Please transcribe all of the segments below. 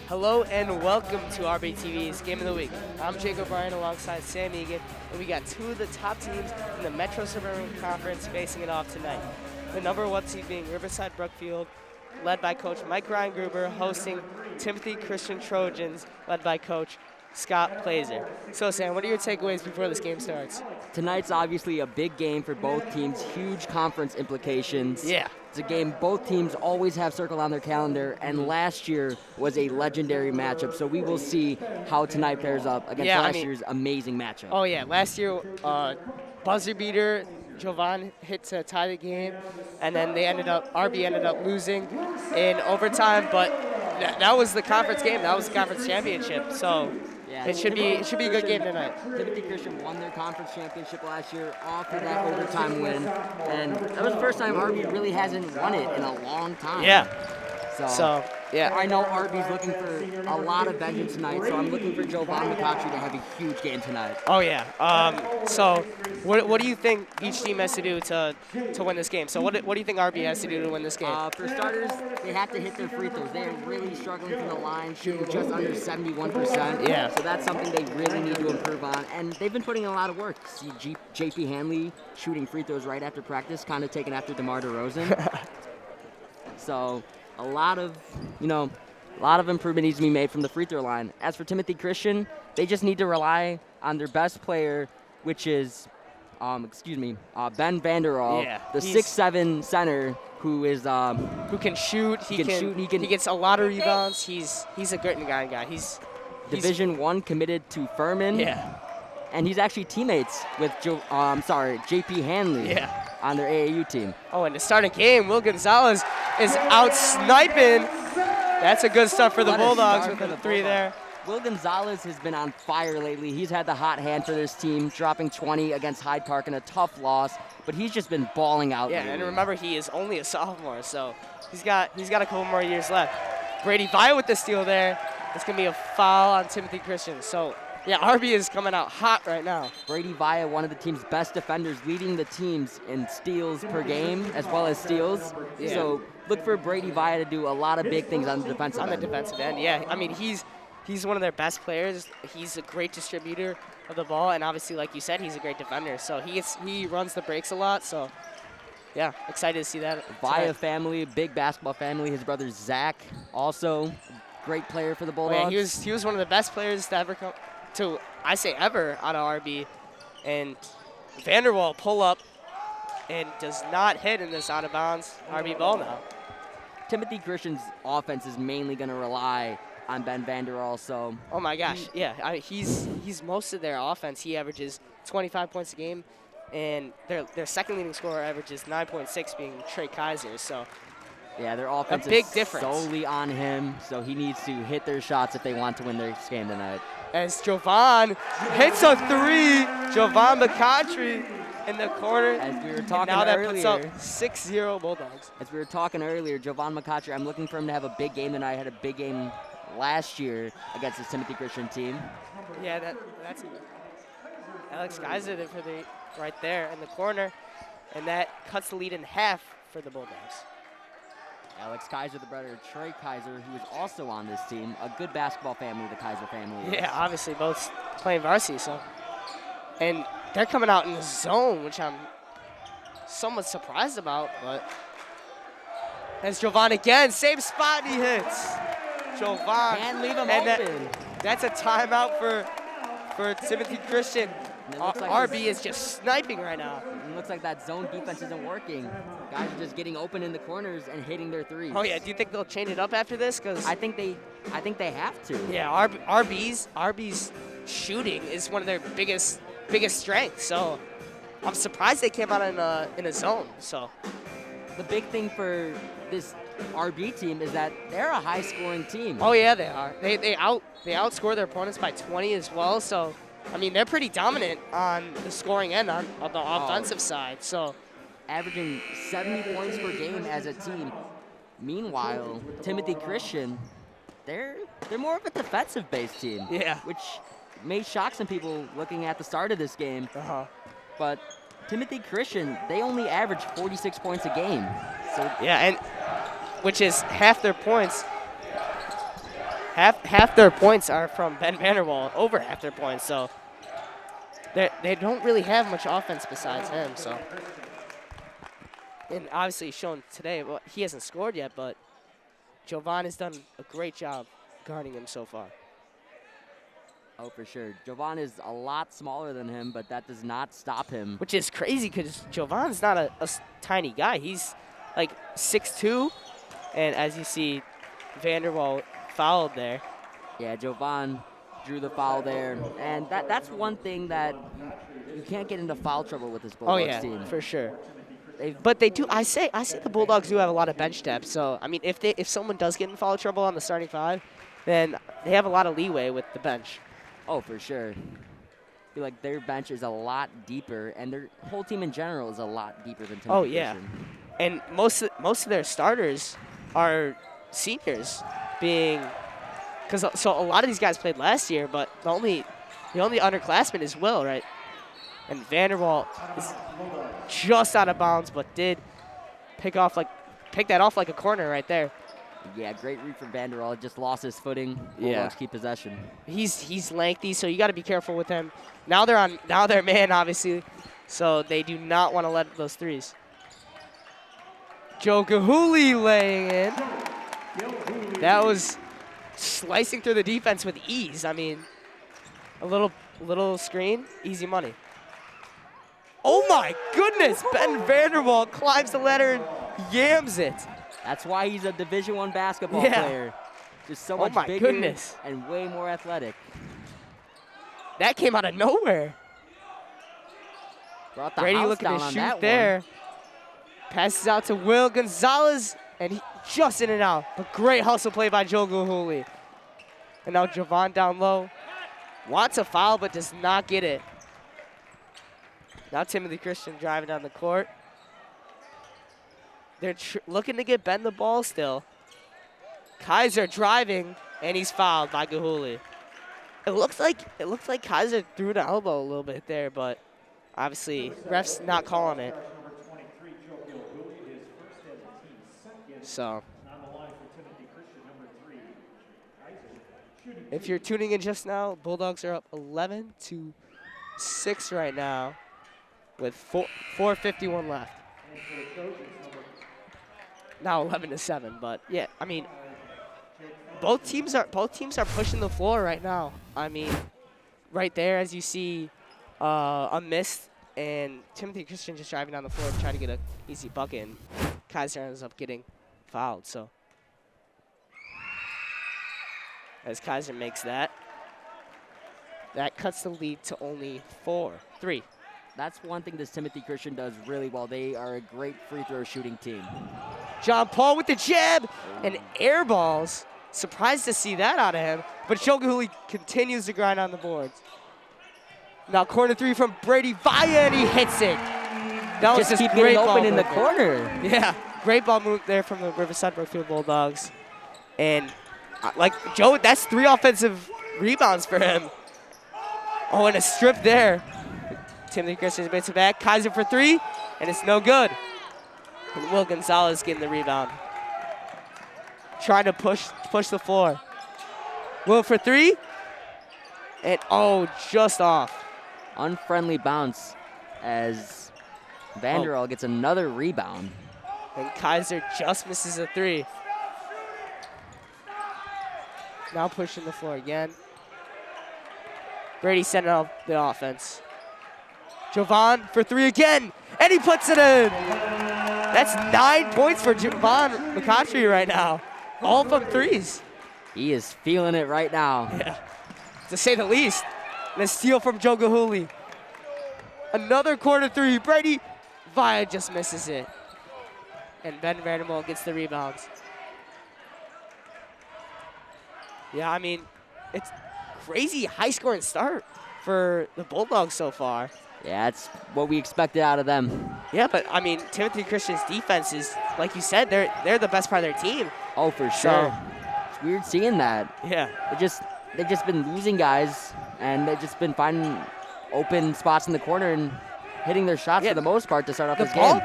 Hello and welcome to RBTV's Game of the Week. I'm Jake O'Brien alongside Sam Egan, and we got two of the top teams in the Metro Suburban Conference facing it off tonight. The number one seed being Riverside Brookfield, led by Coach Mike Ryan Gruber, hosting Timothy Christian Trojans, led by Coach Scott Plazer. So Sam, what are your takeaways before this game starts? Tonight's obviously a big game for both teams, huge conference implications. Yeah. It's a game both teams always have circled on their calendar, and last year was a legendary matchup, so we will see how tonight pairs up against last year's amazing matchup. Oh yeah, last year, buzzer beater, Jovan hit to tie the game, and then RB ended up losing in overtime, but that was the conference game, that was the conference championship, so yeah, it should be a good game tonight. Timothy Christian won their conference championship last year off of that overtime win, and that was the first time RB really hasn't won it in a long time. Yeah. So yeah. I know RB's looking for a lot of vengeance tonight, so I'm looking for Jovan McCautry to have a huge game tonight. Oh yeah. So what do you think each team has to do to win this game? So what do you think RB has to do to win this game? For starters, they have to hit their free throws. They're really struggling from the line, shooting just under 71%. Yeah. So that's something they really need to improve on, and they've been putting in a lot of work. See JP Hanley shooting free throws right after practice, kind of taken after DeMar DeRozan. So a lot of improvement needs to be made from the free throw line. As for Timothy Christian, they just need to rely on their best player, which is, Ben Vanderall, the 6'7" center who can shoot. He gets a lot of rebounds. He's a great guy. He's Division I committed to Furman. Yeah. And he's actually teammates with JP Hanley on their AAU team. Oh, and to start a game, Will Gonzalez is out sniping. That's a good start for the Bulldogs with a three there. Will Gonzalez has been on fire lately. He's had the hot hand for this team, dropping 20 against Hyde Park in a tough loss, but he's just been balling out. Yeah, lately. and remember, he is only a sophomore, so he's got a couple more years left. Brady Via with the steal there. It's going to be a foul on Timothy Christian. So, yeah, RB is coming out hot right now. Brady Via, one of the team's best defenders, leading the teams in steals per game as well as steals. Yeah. So look for Brady Via to do a lot of big things on the defensive end. On the defensive end, yeah. I mean, he's one of their best players. He's a great distributor of the ball, and obviously, like you said, he's a great defender. So he runs the breaks a lot. So, yeah, excited to see that. Via family, big basketball family. His brother Zach, also great player for the Bulldogs. Yeah, he was one of the best players to ever come to, I say ever, out of RB. And Vanderwall pull up and does not hit in this out of bounds RB ball now. Timothy Christian's offense is mainly going to rely on Ben Vanderall, so. Oh my gosh, yeah, he's most of their offense. He averages 25 points a game, and their second leading scorer averages 9.6, being Trey Kaiser. So. Yeah, their offense is solely on him, so he needs to hit their shots if they want to win their game tonight. As Jovan hits a three, Jovan McCautry in the corner. As we were talking now earlier, that puts up 6-0 Bulldogs. As we were talking earlier, Jovan McCautry, I'm looking for him to have a big game tonight. Had a big game last year against the Timothy Christian team. Yeah, that's Alex Geiser there right there in the corner, and that cuts the lead in half for the Bulldogs. Alex Kaiser, the brother of Trey Kaiser, who is also on this team. A good basketball family, the Kaiser family. Yeah, obviously both playing varsity, so. And they're coming out in the zone, which I'm somewhat surprised about, but. As Jovan again, same spot he hits. Jovan. Can't leave him open. That's a timeout for Timothy Christian. RB is just sniping right now. It looks like that zone defense isn't working. Guys are just getting open in the corners and hitting their threes. Oh yeah, do you think they'll change it up after this? Cause I think they have to. Yeah, RB's shooting is one of their biggest strengths. So I'm surprised they came out in a zone. So the big thing for this RB team is that they're a high-scoring team. Oh yeah, they are. They outscore their opponents by 20 as well. So. I mean, they're pretty dominant on the scoring end on the offensive side. So, averaging 70 points per game as a team. Meanwhile, Timothy Christian, they're more of a defensive-based team. Yeah. Which may shock some people looking at the start of this game. But Timothy Christian, they only average 46 points a game. So yeah, and which is half their points half their points are from Ben Vanderwall, over half their points. So they don't really have much offense besides him. So, and obviously shown today, well, he hasn't scored yet, but Jovan has done a great job guarding him so far. Oh, for sure. Jovan is a lot smaller than him, but that does not stop him. Which is crazy because Jovan's not a tiny guy. He's like 6'2", and as you see, Vanderwall fouled there. Yeah, Jovan drew the foul there, and that's one thing that you can't get into foul trouble with this Bulldogs team. For sure. But they do. I say the Bulldogs do have a lot of bench depth. So I mean, if someone does get in foul trouble on the starting five, then they have a lot of leeway with the bench. Oh, for sure. I feel like their bench is a lot deeper, and their whole team in general is a lot deeper than Timothy Christian. And most of their starters are seniors, because a lot of these guys played last year, but the only underclassman is Will, right? And Vanderwall is just out of bounds, but did pick that off like a corner right there. Yeah, great read from Vanderwall. Just lost his footing. Bulldogs keep possession. He's lengthy, so you got to be careful with him. Now they're man, obviously, so they do not want to let those threes. Joe Gahuli laying in. That was slicing through the defense with ease. I mean, a little screen, easy money. Oh my goodness! Ben Vanderwall climbs the ladder and yams it. That's why he's a Division I basketball player. Just so much bigger and way more athletic. That came out of nowhere. Brought the Brady house looking down to on shoot that there. one. Passes out to Will Gonzalez, and he just in and out. But great hustle play by Joe Gahuli. And now Jovan down low. Wants a foul, but does not get it. Now Timothy Christian driving down the court. They're looking to get Ben the ball still. Kaiser driving, and he's fouled by Gahuli. It looks like Kaiser threw the elbow a little bit there, but obviously ref's not calling it. So, if you're tuning in just now, Bulldogs are up 11-6 right now, with 4:51 left. Now 11-7, but yeah, I mean, both teams are pushing the floor right now. I mean, right there as you see a miss, and Timothy Christian just driving down the floor to try to get an easy bucket, and Kaiser ends up getting fouled. So as Kaiser makes that cuts the lead to only 3. That's one thing this Timothy Christian does really well. They are a great free throw shooting team. John Paul with the jab and air balls. Surprised to see that out of him, but Joe Gahuli continues to grind on the boards. Now corner three from Brady Vaya, and he hits it. That was just keep great getting open in the movement. corner. Yeah, great ball move there from the Riverside Brookfield Bulldogs. And like Joe, that's 3 offensive rebounds for him. Oh, and a strip there. Timothy Christian makes it back. Kaiser for 3, and it's no good. And Will Gonzalez getting the rebound. Trying to push the floor. Will for 3, and just off. Unfriendly bounce as Vanderwall gets another rebound. And Kaiser just misses a 3. Now pushing the floor again. Brady sending out the offense. Jovan for 3 again, and he puts it in. That's 9 points for Jovan McContry right now, all from 3s. He is feeling it right now. Yeah, to say the least. And a steal from Joe Gahuli. Another corner 3. Brady Vaya just misses it. And Ben Vanderwall gets the rebounds. Yeah, I mean, it's crazy high-scoring start for the Bulldogs so far. Yeah, that's what we expected out of them. Yeah, but I mean, Timothy Christian's defense is, like you said, they're the best part of their team. Oh, for sure. It's weird seeing that. Yeah. They've just been losing guys, and they've just been finding open spots in the corner and hitting their shots for the most part to start off this game.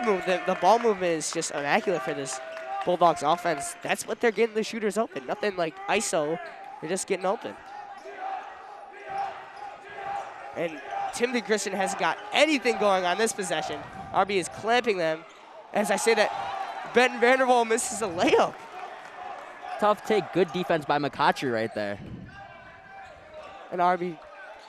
The ball movement is just immaculate for this Bulldogs offense. That's what they're getting the shooters open. Nothing like ISO They're just getting open. And Timothy Christian hasn't got anything going on this possession. RB is clamping them. As I say that, Ben Vanderwall misses a layup. Tough take. Good defense by McCotchery right there. And RB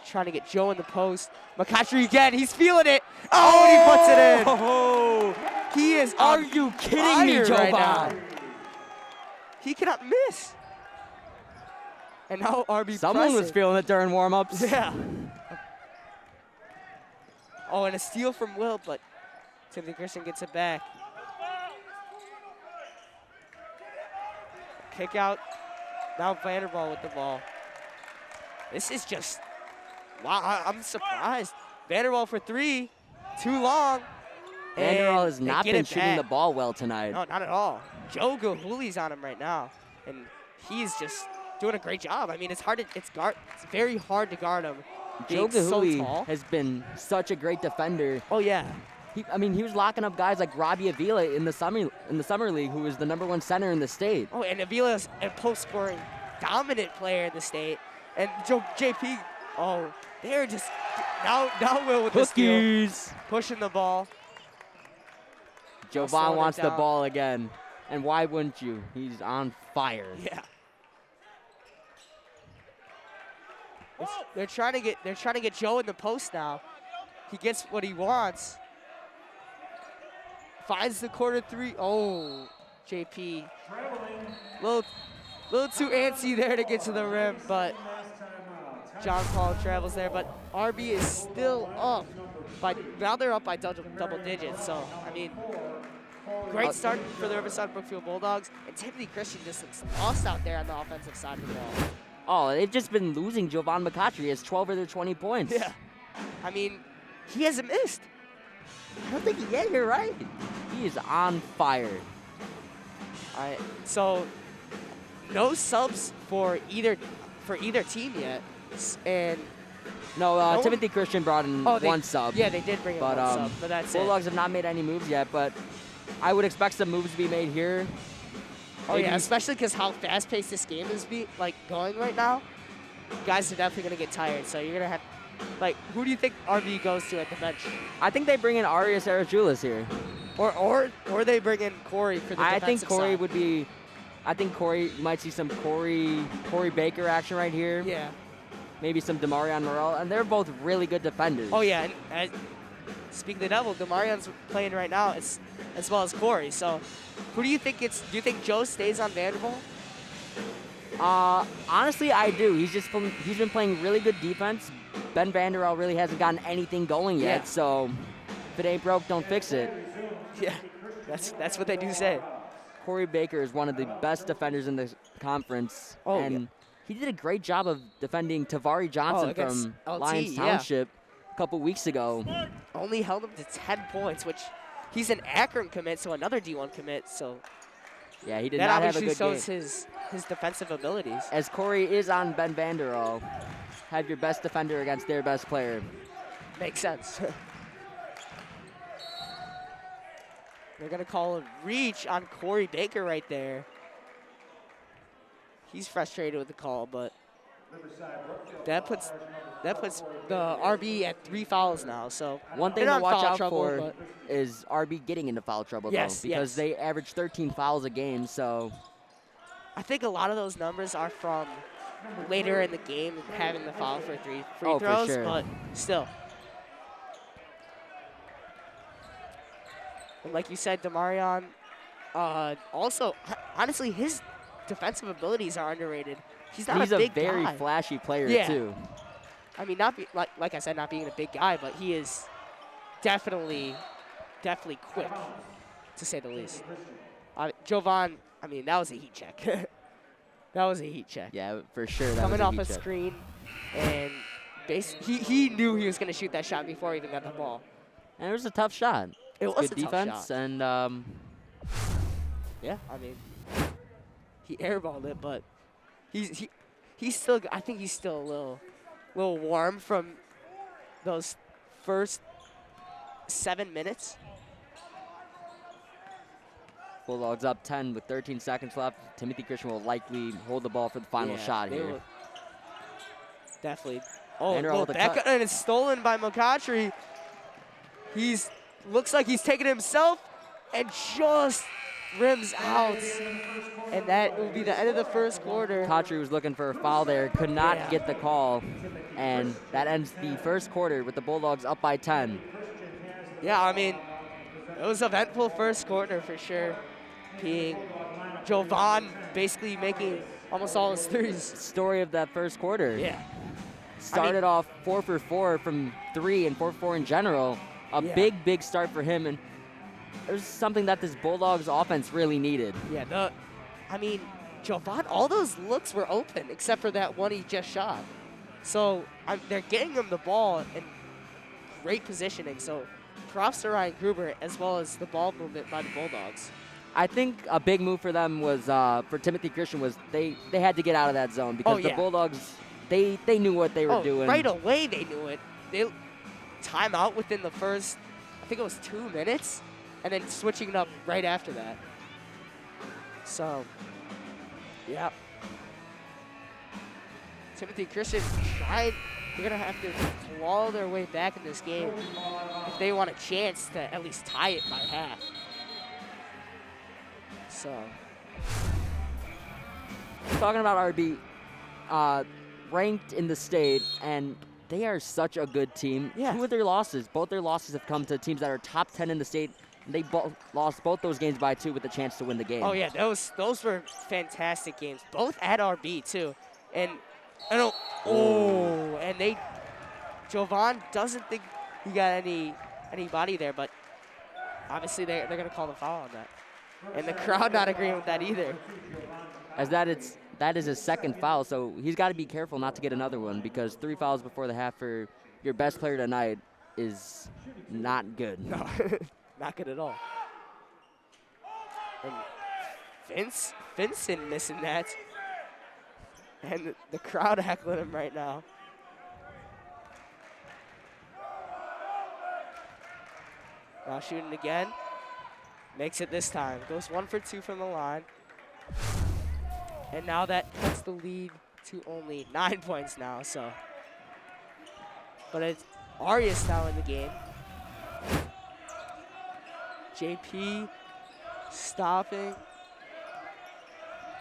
trying to get Joe in the post. McCotchery again. He's feeling it. Oh, and he puts it in. Oh, He is are on you kidding me, fire Joe right Vaughn? now. He cannot miss. And now RB Someone was pressing. feeling it during warm-ups. Yeah. Oh, and a steal from Will, but Timothy Christian gets it back. Kick out. Now Vanderbilt with the ball. This is just, wow, I'm surprised. Vanderbilt for three, too long. Vanderbilt has and they not get been it shooting the back. ball well tonight. No, not at all. Joe Gahuli's on him right now, and he's just doing a great job. I mean, it's very hard to guard him. Joe being so Gahuli tall. has been such a great defender. Oh yeah. He was locking up guys like Robbie Avila in the summer league, who was the #1 center in the state. Oh, and Avila's a post-scoring dominant player in the state. And JP, oh, they're just now Will with the steal, Cookies. pushing the ball. Jovan slowing it wants the down. ball again, and why wouldn't you? He's on fire. Yeah. They're trying to get Joe in the post now. He gets what he wants. Finds the corner three. Oh, JP. Little too antsy there to get to the rim, but John Paul travels there. But RB is still up. Now they're up by double digits. So, I mean, great start for the Riverside Brookfield Bulldogs. And Timothy Christian just looks lost out there on the offensive side of the ball. Oh, they've just been losing Jovan McCotchery. He has 12 of their 20 points. Yeah. I mean, he hasn't missed. I don't think you're right. He is on fire. So, no subs for either team yet. And No, Timothy Christian brought in one sub. Yeah, they did bring in one sub, but that's Bulldogs have not made any moves yet, but I would expect some moves to be made here. Oh yeah, especially because how fast-paced this game is going right now. Guys are definitely gonna get tired, so you're gonna have, who do you think RB goes to at the bench? I think they bring in Arias Arajulis here. Or they bring in Corey for the defensive I think Corey side. would be. I think Corey might see some Corey Baker action right here. Yeah. Maybe some Demarion Morel, and they're both really good defenders. Oh yeah, and speaking of the devil, Demarion's playing right now as well as Corey. So, who do you think do you think Joe stays on Vanderbilt? Honestly, I do. He's been playing really good defense. Ben Vanderbilt really hasn't gotten anything going yet. Yeah. So, if it ain't broke, don't fix it. Yeah, that's what they do say. Corey Baker is one of the best defenders in the conference. Oh, and yeah. he did a great job of defending Tavari Johnson against from LT, Lions yeah. Township a couple weeks ago. Only held him to 10 points, which he's an Akron commit, so another D1 commit. So Yeah, he did that not have a obviously good game. shows his defensive abilities. As Corey is on Ben Vanderbilt, have your best defender against their best player. Makes sense. They're going to call a reach on Corey Baker right there. He's frustrated with the call, but that puts the RB at 3 fouls now. So One thing they're to not in watch foul out trouble, for but is RB getting into foul trouble, Yes, though, because yes. they average 13 fouls a game, so I think a lot of those numbers are from later in the game having the foul for free Oh, for throws, sure. but still. And like you said, Demarion, also, honestly, his defensive abilities are underrated. He's not he's a big a very guy. flashy player, Yeah. too. I mean, like I said, not being a big guy, but he is definitely quick, to say the least. Jovan, I mean, that was a heat check. That was a heat check. Yeah, for sure. That Coming was a off heat a check. screen, and he knew he was going to shoot that shot before he even got the ball. And it was a tough shot. It It's was good a tough defense, shot. and Yeah, I mean, he airballed it, but he's still. I think he's still a little warm from those first 7 minutes. Bulldogs up 10 with 13 seconds left. Timothy Christian will likely hold the ball for the final shot they here. will definitely. Oh, Vanderbilt little with a back cut. and it's stolen by McCautry. Looks like he's taking it himself and just rims out. And that will be the end of the first quarter. Kotri was looking for a foul there, could not Yeah. get the call, and that ends the first quarter with the Bulldogs up by 10. Yeah, I mean, it was eventful first quarter for sure. Being Jovan basically making almost all his threes. Story of that first quarter. Yeah. Started off 4 for 4 from 3 and 4 for 4 in general. A big start for him, and it was something that this Bulldogs offense really needed. Yeah, Jovan, all those looks were open except for that one he just shot. So they're getting him the ball in great positioning. So props to Ryan Gruber as well as the ball movement by the Bulldogs. I think a big move for them was, for Timothy Christian, was they had to get out of that zone because the Bulldogs, they knew what they were doing. Right away they knew it. They time out within the first, I think it was 2 minutes, and then switching it up right after that. So, yeah. Timothy Christian they're going to have to claw their way back in this game if they want a chance to at least tie it by half. So, talking about RB, ranked in the state, and they are such a good team. Yeah. 2 of their losses, both their losses have come to teams that are top 10 in the state. They lost both those games by 2 with a chance to win the game. oh yeah, those were fantastic games, both at RB too. And Jovan doesn't think he got anybody there, but obviously they're gonna call the foul on that. And the crowd not agreeing with that either. As that is his second foul, so he's got to be careful not to get another one because 3 fouls before the half for your best player tonight is not good. No, not good at all. And Vincent missing that. And the crowd heckling him right now. Now shooting again. Makes it this time. Goes 1 for 2 from the line. And now that cuts the lead to only 9 points now, so. But it's Arias now in the game. JP stopping.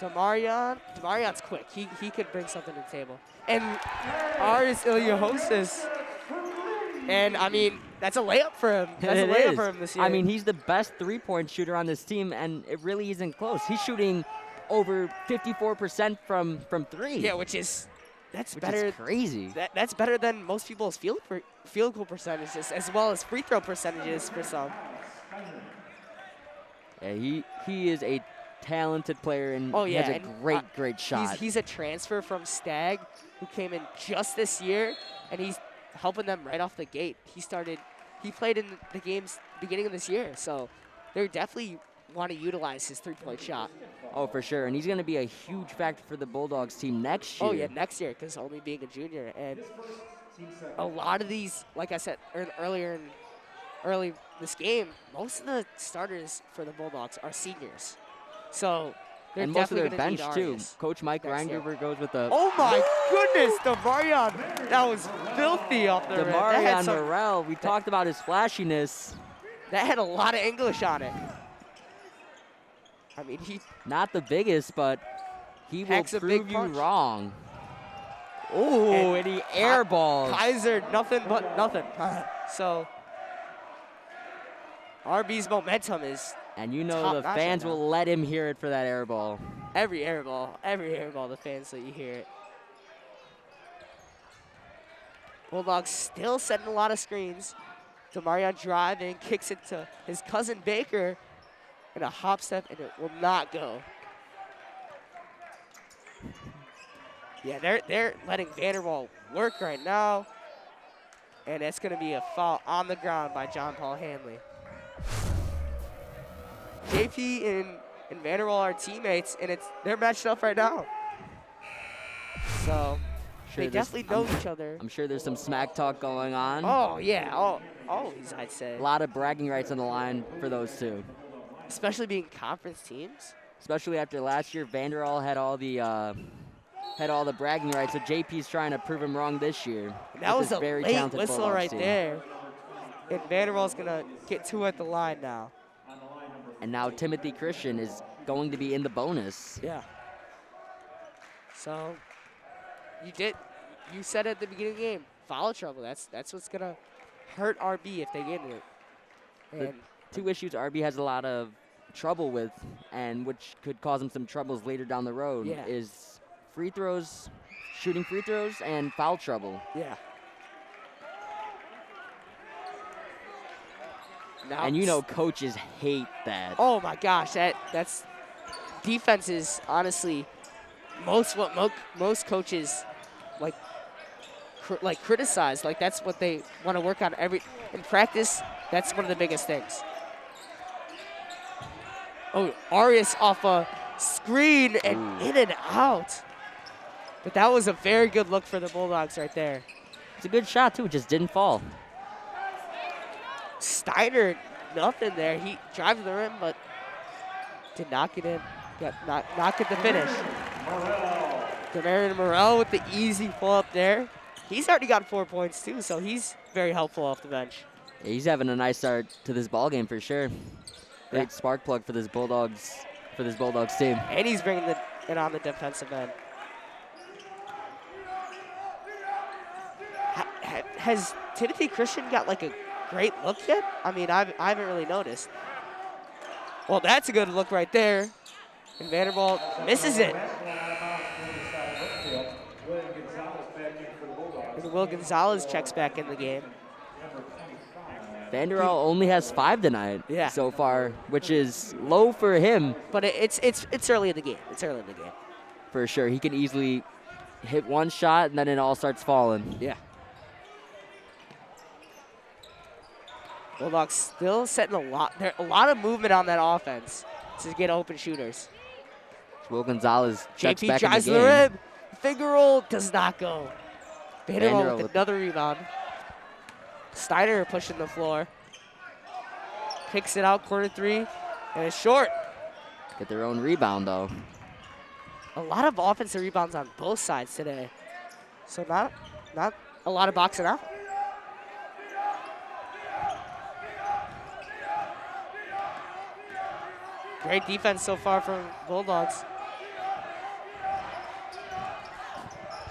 Demarion's quick. He could bring something to the table. And Arias Ilyahosis. And I mean, that's a layup for him. That's a layup for him this year. I mean, he's the best 3-point shooter on this team, and it really isn't close. He's shooting over 54% from 3. Yeah, which is better. Crazy. That's better than most people's field goal percentages, as well as free throw percentages for some. Yeah, he is a talented player and has a great shot. He's a transfer from Stag who came in just this year, and he's helping them right off the gate. He played in the games beginning of this year, so they definitely want to utilize his 3-point shot. Oh, for sure, and he's going to be a huge factor for the Bulldogs team next year. Oh yeah, next year, because only being a junior, and a lot of these, like I said early this game, most of the starters for the Bulldogs are seniors. So they're and most of definitely their gonna bench need too. Arias. Coach Mike Reingruber goes with the. Oh my goodness, Demarion! That was filthy off the rim. Demarion Morrell. We talked about his flashiness. That had a lot of English on it. I mean, not the biggest, but he will prove you wrong. Oh, and he airballs. Kaiser, nothing but nothing. So RB's momentum is. And you know the fans will let him hear it for that air ball. Every air ball, the fans let you hear it. Bulldogs still setting a lot of screens. Demarion driving, kicks it to his cousin Baker in a hop step, and it will not go. Yeah, they're letting Vanderbilt work right now. And it's going to be a foul on the ground by John Paul Hanley. JP and Vanderbilt are teammates, and they're matched up right now. So they definitely know each other. I'm sure there's some smack talk going on. Oh, yeah. Always, I'd say. A lot of bragging rights on the line for those two. especially being conference teams. Especially after last year, Vanderall had all the bragging rights. So JP's trying to prove him wrong this year. That was this a very late talented whistle Bulldogs right team. there. And Vanderwall's going to get 2 at the line now. And now Timothy Christian is going to be in the bonus. Yeah. So you said at the beginning of the game, foul trouble. That's what's going to hurt RB if they get it. And The 2 issues RB has a lot of trouble with, and which could cause him some troubles later down the road, is free throws, shooting free throws, and foul trouble. yeah. Now And you know coaches hate that. Oh my gosh, that's defense is honestly most coaches like criticize. Like that's what they want to work on in practice. That's one of the biggest things. Oh, Arias off a screen and in and out. But that was a very good look for the Bulldogs right there. It's a good shot too, just didn't fall. Steiner, nothing there. He drives to the rim, but did not get in. Not get the finish. Demarion Morel with the easy pull up there. He's already got 4 points too, so he's very helpful off the bench. Yeah, he's having a nice start to this ball game for sure. Great spark plug for this Bulldogs team. And he's bringing it on the defensive end. Has Timothy Christian got like a great look yet? I mean, I haven't really noticed. Well, that's a good look right there. And Vanderbilt misses it. And Will Gonzalez checks back in the game. Vanderall only has 5 tonight so far, which is low for him. But it's early in the game. It's early in the game. For sure. He can easily hit one shot and then it all starts falling. Yeah. Bulldogs still setting a lot of movement on that offense to get open shooters. Will Gonzalez checks JP back tries in the the game. rim. Finger roll does not go. Vanderbilt with another rebound. Steiner pushing the floor. Picks it out, corner 3, and it's short. Get their own rebound, though. A lot of offensive rebounds on both sides today. So not a lot of boxing out. Great defense so far from Bulldogs.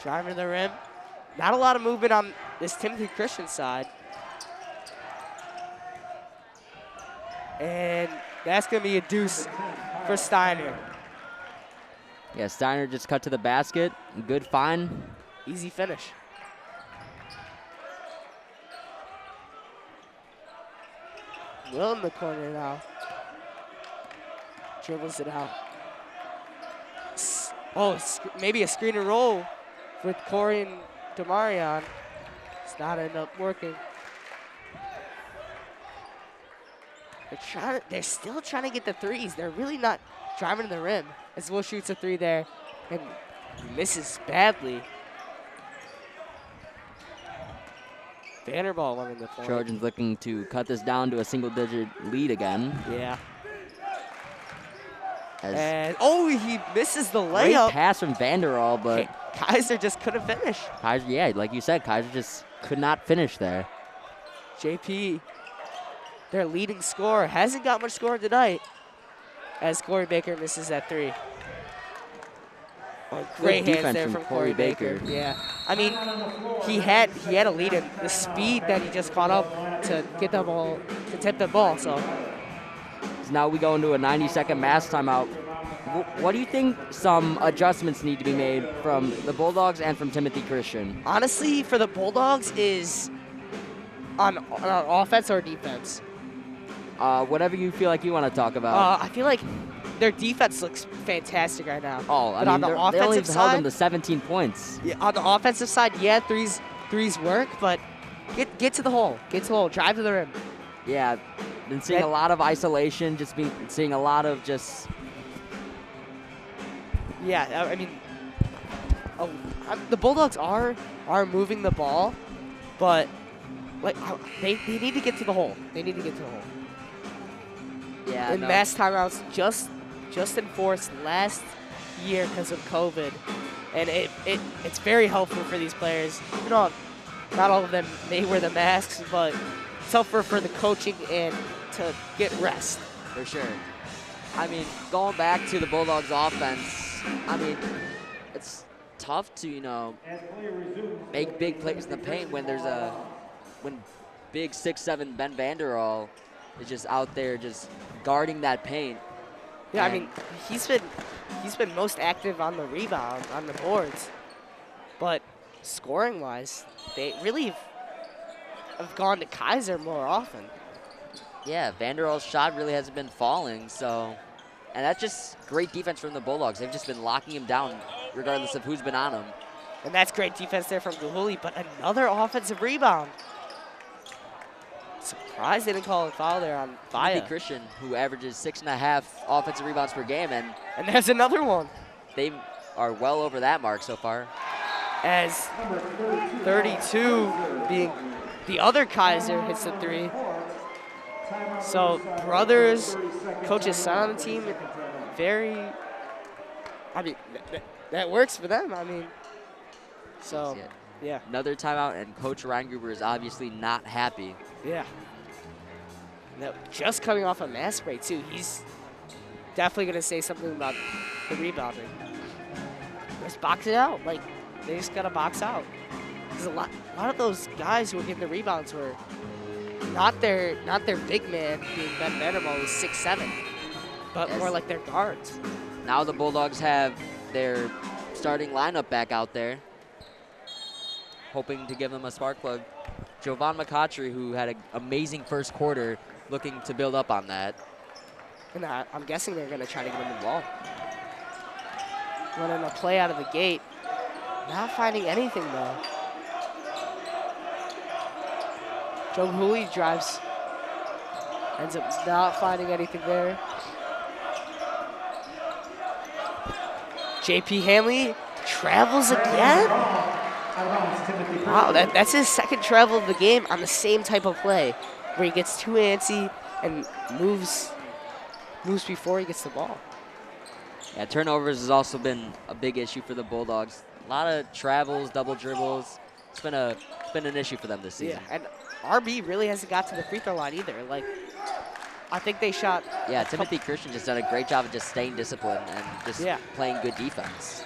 Driving to the rim. Not a lot of movement on this Timothy Christian side. And that's going to be a deuce for Steiner. Yeah, Steiner just cut to the basket. Good find. Easy finish. Will in the corner now. Dribbles it out. Maybe a screen and roll with Corey and Demarion. It's not end up working. They're still trying to get the threes. They're really not driving to the rim. As Will shoots a 3 there and misses badly. Vanderbilt winning the point. Trojans looking to cut this down to a single-digit lead again. Yeah. As he misses the great layup. pass from Vanderall, but Kaiser just couldn't finish. Kaiser, yeah, like you said, Kaiser just could not finish there. JP, their leading scorer, hasn't got much scoring tonight as Corey Baker misses that 3. Oh, great hands there from Corey Baker. Yeah, I mean, he had a lead in the speed that he just caught up to get the ball, to tip the ball. So now we go into a 90-second mass timeout. What do you think some adjustments need to be made from the Bulldogs and from Timothy Christian? Honestly, for the Bulldogs is on offense or defense? Whatever you feel like you want to talk about. I feel like their defense looks fantastic right now. Oh, I mean, on the they offensive only held side, them to 17 points. Yeah, on the offensive side, yeah, threes work, but get to the hole. Get to the hole. Drive to the rim. Yeah, been seeing a lot of isolation, seeing a lot of just... Yeah, I mean, the Bulldogs are moving the ball, but like they need to get to the hole. They need to get to the hole. Yeah, And no. mass timeouts just enforced last year because of COVID. And it's very helpful for these players. You know, not all of them may wear the masks, but it's helpful for the coaching and to get rest. For sure. I mean, going back to the Bulldogs offense, I mean, it's tough to, make big plays in the paint when when big 6'7" Ben Vanderall is just out there just guarding that paint. Yeah, I And mean, he's been most active on the rebound, on the boards. But scoring-wise, they really have gone to Kaiser more often. yeah, Vanderall's shot really hasn't been falling, so, and that's just great defense from the Bulldogs. They've just been locking him down regardless of who's been on him. And that's great defense there from Gahuli, but another offensive rebound. Surprised they didn't call a foul there on Vaya. Timothy Christian, who averages 6.5 offensive rebounds per game, and there's another one. they are well over that mark so far. As 32 being the other Kaiser hits the three. So brothers, coaches son on the team, I mean, that works for them. I mean, so, yeah. Another timeout, and Coach Ryan Gruber is obviously not happy. Yeah. Now, just coming off a mass break, too. He's definitely going to say something about the rebounding. Just box it out. Like, they just got to box out. Because a lot of those guys who were getting the rebounds were not their big man being Ben Vanderbilt, who's 6'7", but more like their guards. Now the Bulldogs have their starting lineup back out there, hoping to give them a spark plug. Jovan McCautry, who had an amazing first quarter, looking to build up on that. And I'm guessing they're going to try to get him the ball. Running a play out of the gate. Not finding anything, though. Joe Hooley drives. Ends up not finding anything there. JP Hanley travels again? Wow, that's his second travel of the game on the same type of play, where he gets too antsy and moves before he gets the ball. Yeah, turnovers has also been a big issue for the Bulldogs. A lot of travels, double dribbles. It's been an issue for them this season. Yeah, and RB really hasn't got to the free throw line either. Like, I think they shot. Yeah, Timothy Christian just done a great job of just staying disciplined and just playing good defense.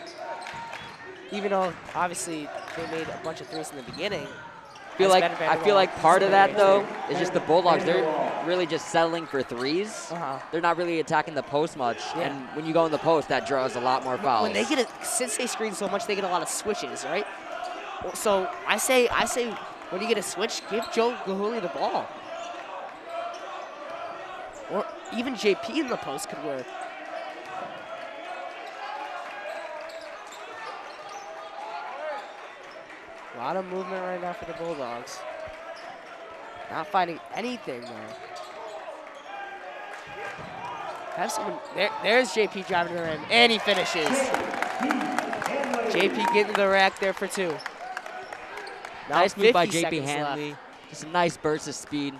Even though obviously they made a bunch of threes in the beginning. I feel like part of that though is just the Bulldogs. They're really just settling for threes. They're not really attacking the post much, and when you go in the post, that draws a lot more fouls. When they get since they screen so much, they get a lot of switches, right? So I say when you get a switch, give Joe Gahuli the ball, or even JP in the post could work. A lot of movement right now for the Bulldogs. Not finding anything there. Have someone there's JP driving to the rim, and he finishes. JP getting the rack there for two. Now nice move by 50 JP seconds Hanley. left. Just a nice burst of speed.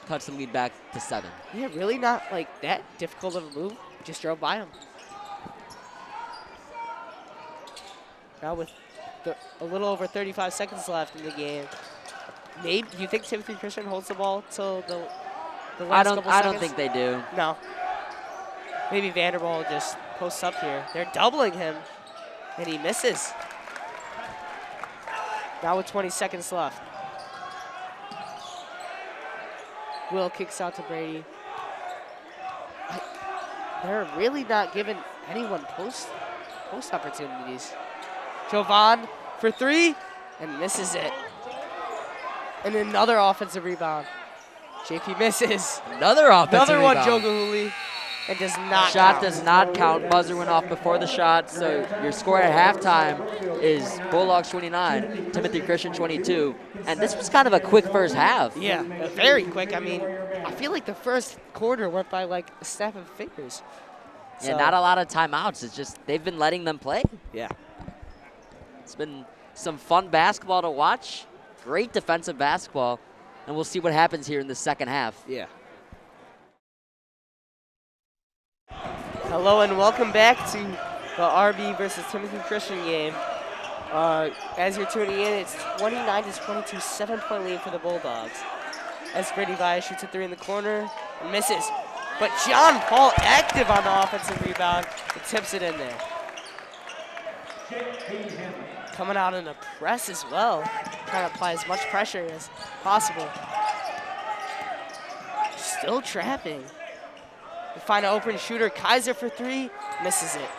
Cuts the lead back to 7. Yeah, really not like that difficult of a move. Just drove by him. Now with a little over 35 seconds left in the game. Maybe you think Timothy Christian holds the ball till the last couple seconds? I don't think they do. No. Maybe Vanderbilt just posts up here. They're doubling him, and he misses. Now with 20 seconds left. Will kicks out to Brady. They're really not giving anyone post opportunities. Jovan for three, and misses it. And another offensive rebound. JP misses. Another offensive Another one, rebound. Joe Gahuli. It does not Shot count. does not count. Buzzer went off before the shot, so your score at halftime is Bulldogs 29, Timothy Christian 22. And this was kind of a quick first half. Yeah, very quick. I mean, I feel like the first quarter went by like a snap of fingers. Yeah, not a lot of timeouts. It's just they've been letting them play. Yeah. It's been some fun basketball to watch. Great defensive basketball. And we'll see what happens here in the second half. Yeah. Hello and welcome back to the RB versus Timothy Christian game. As you're tuning in, it's 29-22, 7-point lead for the Bulldogs. As Brady Vaya shoots a three in the corner and misses. But John Paul active on the offensive rebound and tips it in there. Coming out in a press as well. Trying to apply as much pressure as possible. Still trapping. They find an open shooter. Kaiser for three. Misses it.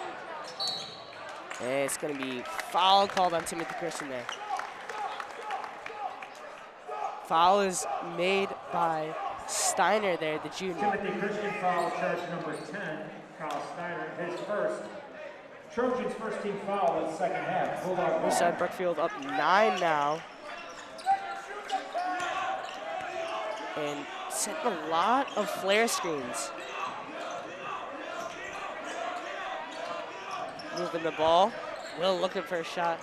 And it's going to be foul called on Timothy Christian there. Foul is made by Steiner there, the junior. Timothy Christian foul, charge number 10, Kyle Steiner, his first. Trojans' first team foul in the second half. Riverside Brookfield up 9 now. And setting a lot of flare screens. Moving the ball. Will looking for a shot.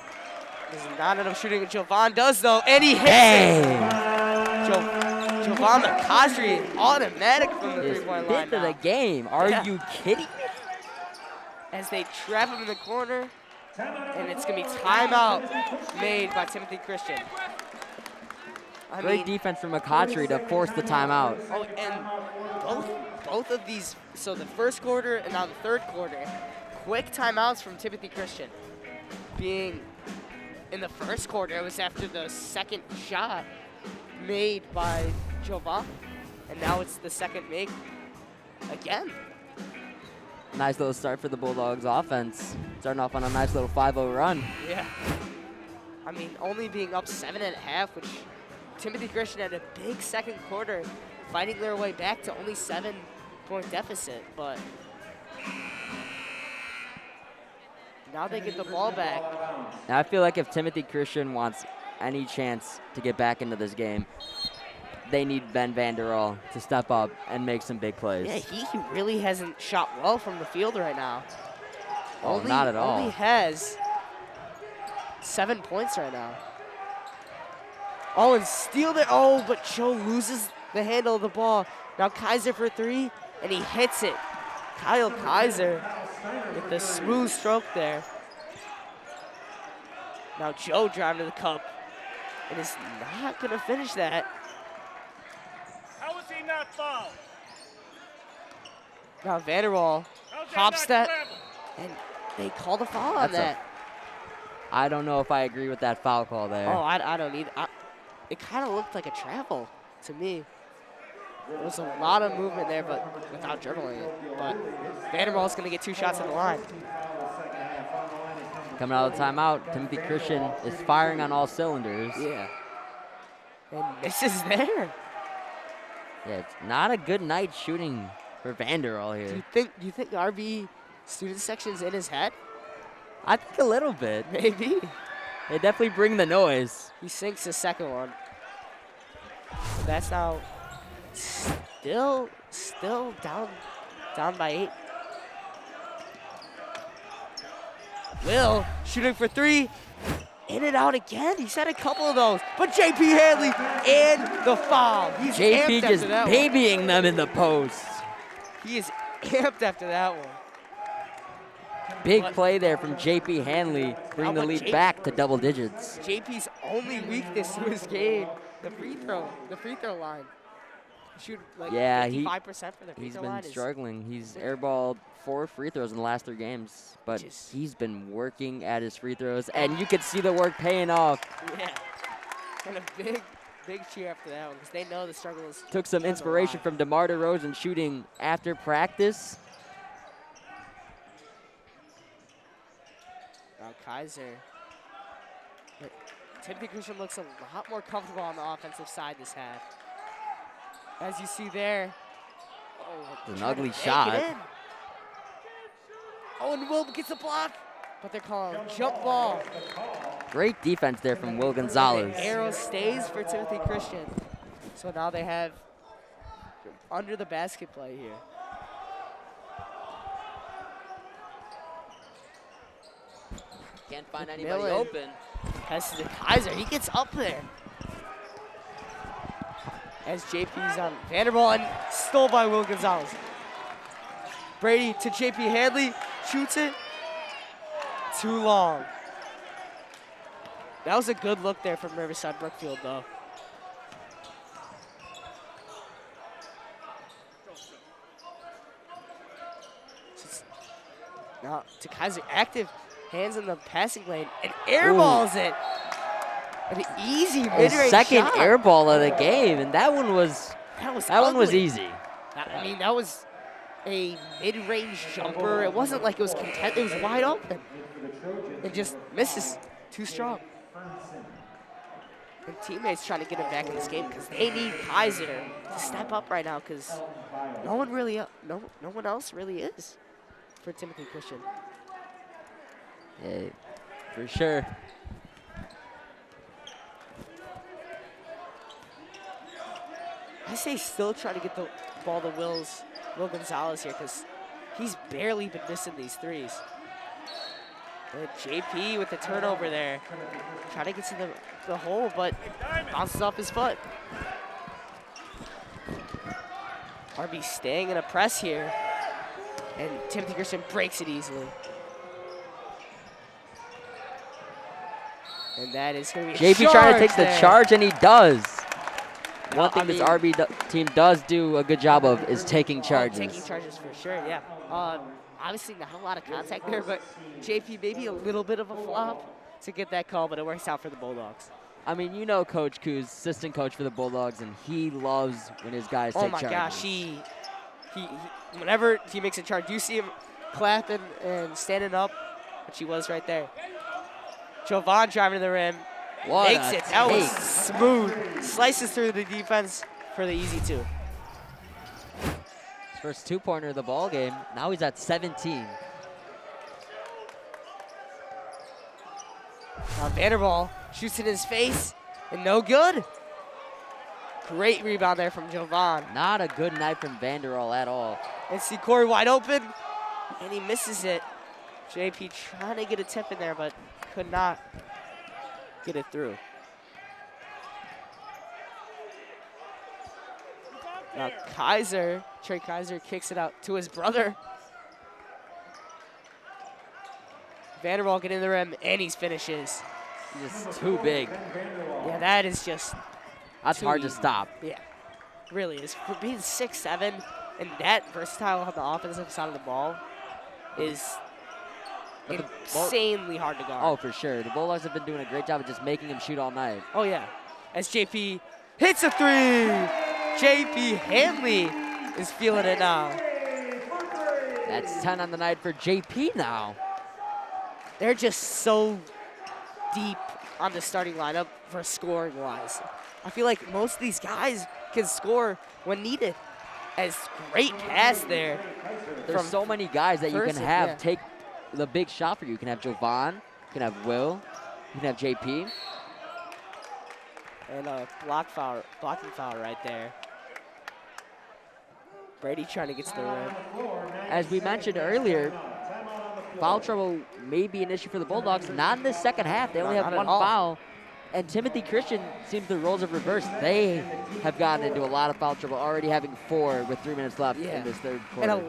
Does not end up shooting it. Jovan does though, and he hits it. Jovan McCosry, automatic from the three-point line. Fifth of the game. Are you kidding me? As they trap him in the corner, and it's going to be timeout made by Timothy Christian. Great defense from McCosry to force the timeout. Oh, and both of these, so the first quarter and now the third quarter, quick timeouts from Timothy Christian. Being in the first quarter, it was after the second shot made by Jovan, and now it's the second make again. Nice little start for the Bulldogs offense. Starting off on a nice little 5-0 run. Yeah. I mean, only being up 7.5, which Timothy Christian had a big second quarter, fighting their way back to only 7-point deficit, but now they get the ball back. Now I feel like if Timothy Christian wants any chance to get back into this game, they need Ben Vanderall to step up and make some big plays. Yeah, he really hasn't shot well from the field right now. Oh, not at all. Only has 7 points right now. Oh, and steal there. Oh, but Joe loses the handle of the ball. Now Kaiser for three, and he hits it. Kyle Kaiser with the smooth stroke there. Now Joe driving to the cup, and is not going to finish that. How was he not fouled? Now Vanderwall, hop step, and they called a foul on that. I don't know if I agree with that foul call there. Oh, I don't either. It kind of looked like a travel to me. There was a lot of movement there, but without dribbling it. But Vanderwall's going to get 2 shots at the line. Coming out of the timeout, Timothy Christian is firing on all cylinders. Yeah. And misses there. Yeah, it's not a good night shooting for Vanderall here. Do you think the RB student section's in his head? I think a little bit. Maybe. They definitely bring the noise. He sinks the second one. That's now still down by 8. Will shooting for 3. In and out again. He's had a couple of those. But JP Hanley and the foul. He's JP amped just after that babying one. them in the post. He is amped after that one. Big play there from JP Hanley, bring the lead back to double digits. JP's only weakness to his game, the free throw line. Shoot like 55% for the free he's throw been line. struggling. He's airballed 4 free throws in the last 3 games, but he's been working at his free throws, and you could see the work paying off. Yeah, and a big cheer after that one because they know the struggle is. Took some inspiration from DeMar DeRozan shooting after practice. Now Kaiser. But Timothy Christian looks a lot more comfortable on the offensive side this half. As you see there. Oh, an ugly shot. Oh, and Will gets the block, but they're calling jump ball. Great defense there from Will Gonzalez. The arrow stays for Timothy Christian. So now they have under the basket play here. Can't find anybody open. Passes to Kaiser. He gets up there. As JP's on Vanderbilt and stole by Will Gonzalez. Brady to JP Hadley, shoots it. Too long. That was a good look there from Riverside Brookfield, though. Now to Kaiser, active, hands in the passing lane, and airballs it. An easy mid-range His second shot. air ball of the game, and that one was ugly. easy. I mean, that was a mid-range jumper. It wasn't like it was it was wide open. It just misses. Too strong. And teammates trying to get him back in this game because they need Kaiser to step up right now because no one else really is for Timothy Christian. Yeah, for sure. I say still trying to get the ball to Will Gonzalez here because he's barely been missing these threes. And JP with the turnover there. Trying to get to the hole, but bounces off his foot. RB staying in a press here. And Timothy Christian breaks it easily. And that is going to be JP trying to take the charge, and he does. One thing this RB team does do a good job of is taking charges. Taking charges for sure, yeah. Obviously not a lot of contact there, but JP maybe a little bit of a flop to get that call, but it works out for the Bulldogs. I mean, you know Coach Koo's assistant coach for the Bulldogs, and he loves when his guys take charges. Oh my gosh, he whenever he makes a charge, you see him clapping and standing up, which he was right there. Jovan driving to the rim. Makes it. That was smooth. Slices through the defense for the easy two. His first two-pointer of the ball game. Now he's at 17. Now Vanderbilt shoots in his face, and no good. Great rebound there from Jovan. Not a good night from Vanderbilt at all. And see Corey wide open, and he misses it. JP trying to get a tip in there, but could not get it through. Now Trey Kaiser kicks it out to his brother. Vanderbilt getting the rim, and he finishes. He's just too big. Yeah, that is just That's hard to stop. Yeah, really is. For being 6'7", and that versatile on the offensive side of the ball is insanely hard to guard. Oh, for sure. The Bulldogs have been doing a great job of just making him shoot all night. Oh, yeah. As JP hits a three. JP Hanley is feeling it now. That's 10 on the night for JP now. They're just so deep on the starting lineup for scoring-wise. I feel like most of these guys can score when needed. As great pass there. There's so many guys that you can have take the big shot for you. You can have Jovan, you can have Will, you can have JP. And a blocking foul right there. Brady trying to get to the rim. As we mentioned earlier, foul trouble may be an issue for the Bulldogs. Not in the second half. They only have one foul. And Timothy Christian seems the roles have reversed. They have gotten into a lot of foul trouble, already having 4 with 3 minutes left in this third quarter. And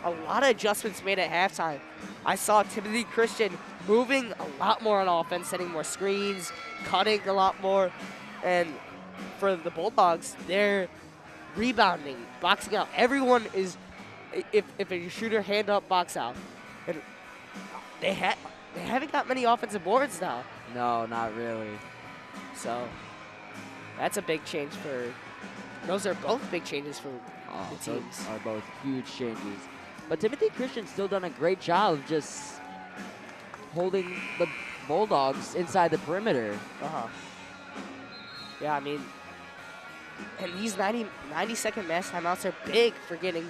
a lot of adjustments made at halftime. I saw Timothy Christian moving a lot more on offense, setting more screens, cutting a lot more. And for the Bulldogs, they're rebounding, boxing out. Everyone is, if a shooter hand up, box out. And they haven't got many offensive boards now. No, not really. So that's a big change for. Those are both big changes for the teams. Those are both huge changes. But Timothy Christian's still done a great job of just holding the Bulldogs inside the perimeter. Yeah, I mean, and these 90-second mass timeouts are big for getting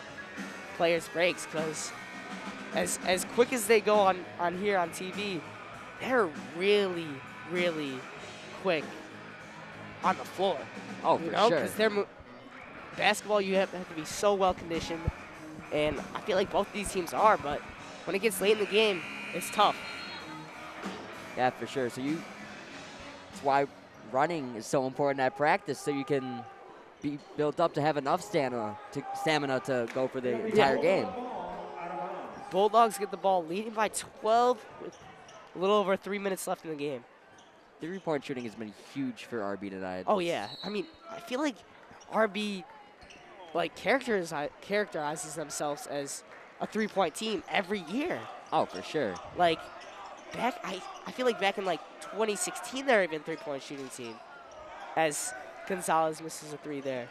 players breaks because as quick as they go on here on TV, they're really, really quick on the floor. Oh, for sure. Because basketball, you have to be so well conditioned, and I feel like both these teams are. But when it gets late in the game, it's tough. Yeah, for sure. So that's why running is so important at practice, so you can be built up to have enough stamina to go for the entire game. Bulldogs get the ball leading by 12 with a little over 3 minutes left in the game. 3-point shooting has been huge for RB tonight. Oh, yeah. I mean, I feel like RB like characterizes themselves as a 3-point team every year. Oh, for sure. Like, I feel like back in like 2016, they were even 3-point shooting team, as Gonzalez misses a 3 there.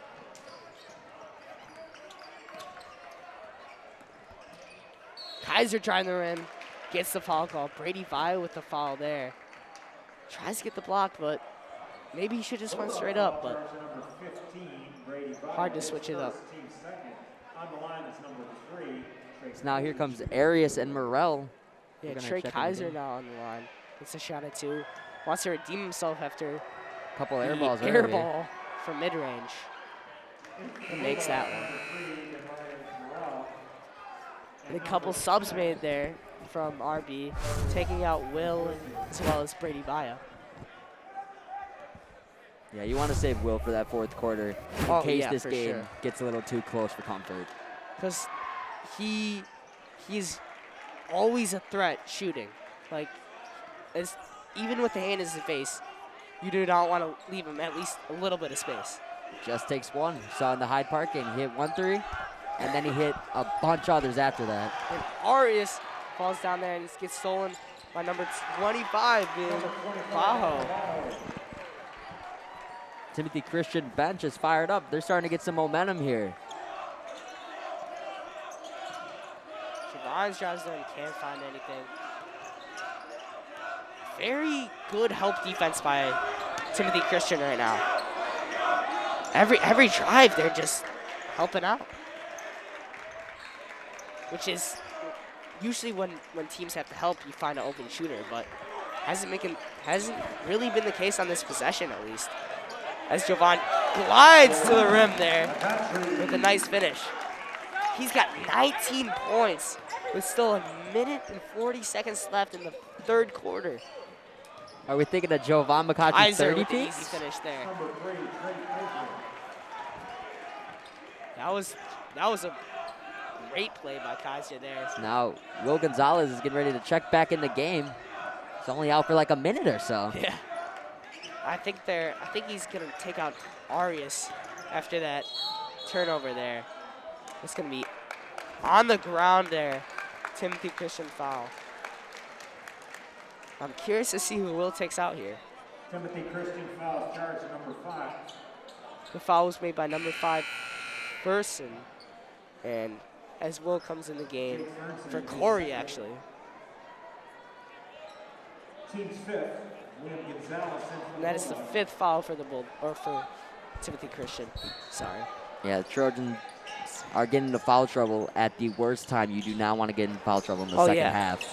Kaiser trying the rim, gets the foul call. Brady Vile with the foul there. Tries to get the block, but maybe he should just went straight up, but hard to switch it up. So now here comes Arias and Morrell. Yeah, Trey Kaiser now on the line. It's a shot at 2. Wants to redeem himself after Couple air balls air early. ball from mid-range. He makes that one. And a couple subs made there from RB, taking out Will as well as Brady Vaya. Yeah, you want to save Will for that fourth quarter in case this for game sure. gets a little too close for comfort. Because he's always a threat shooting. Like, even with the hand in his face, you do not want to leave him at least a little bit of space. Just takes one. Saw in the Hyde Park game, he hit 1 3, and then he hit a bunch others after that. And Arias falls down there and gets stolen by number 25 being Bajo. Timothy Christian bench is fired up. They're starting to get some momentum here. Javon's drives there and can't find anything. Very good help defense by Timothy Christian right now. Every drive, they're just helping out. Which is usually when teams have to help, you find an open shooter, but hasn't really been the case on this possession at least. As Jovan glides to the rim there with a nice finish. He's got 19 points with still 1 minute and 40 seconds left in the third quarter. Are we thinking of Jovan McCarthy's 30 with the easy piece? finish there. That was a great play by Kaiser there. Now, Will Gonzalez is getting ready to check back in the game. He's only out for like a minute or so. Yeah. I think he's gonna take out Arias after that turnover there. It's gonna be on the ground there. Timothy Christian foul. I'm curious to see who Will takes out here. Timothy Christian foul charge number 5. The foul was made by number 5 Person, and as Will comes in the game for Corey actually. Team's 5th. And that is the 5th foul for for Timothy Christian. Sorry. Yeah, the Trojans are getting into foul trouble at the worst time. You do not want to get in foul trouble in the second half.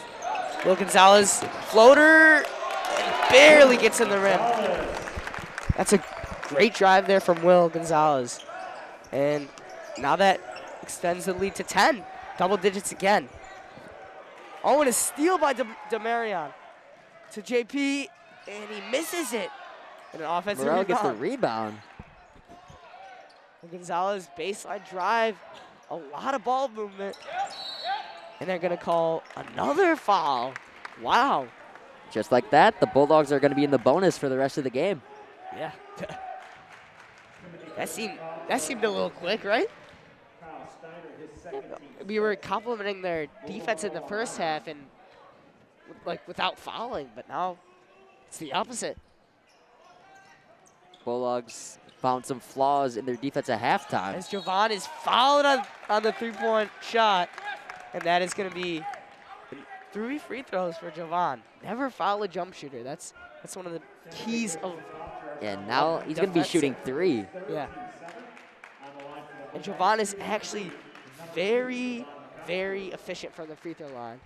Will Gonzalez floater and barely gets in the rim. That's a great drive there from Will Gonzalez. And now that extends the lead to 10. Double digits again. Oh, and a steal by Demarion to JP, and he misses it. And an offensive Morrell rebound. gets the rebound. Gonzalez baseline drive, a lot of ball movement. And they're gonna call another foul. Wow. Just like that, the Bulldogs are going to be in the bonus for the rest of the game. Yeah. that seemed a little quick, right? We were complimenting their defense in the first half and without fouling, but now it's the opposite. Bulldogs found some flaws in their defense at halftime. As Jovan is fouled on the three-point shot, and that is going to be 3 free throws for Jovan. Never foul a jump shooter. That's one of the keys of. And now he's going to be shooting 3. Yeah. And Jovan is actually very, very efficient from the free throw line,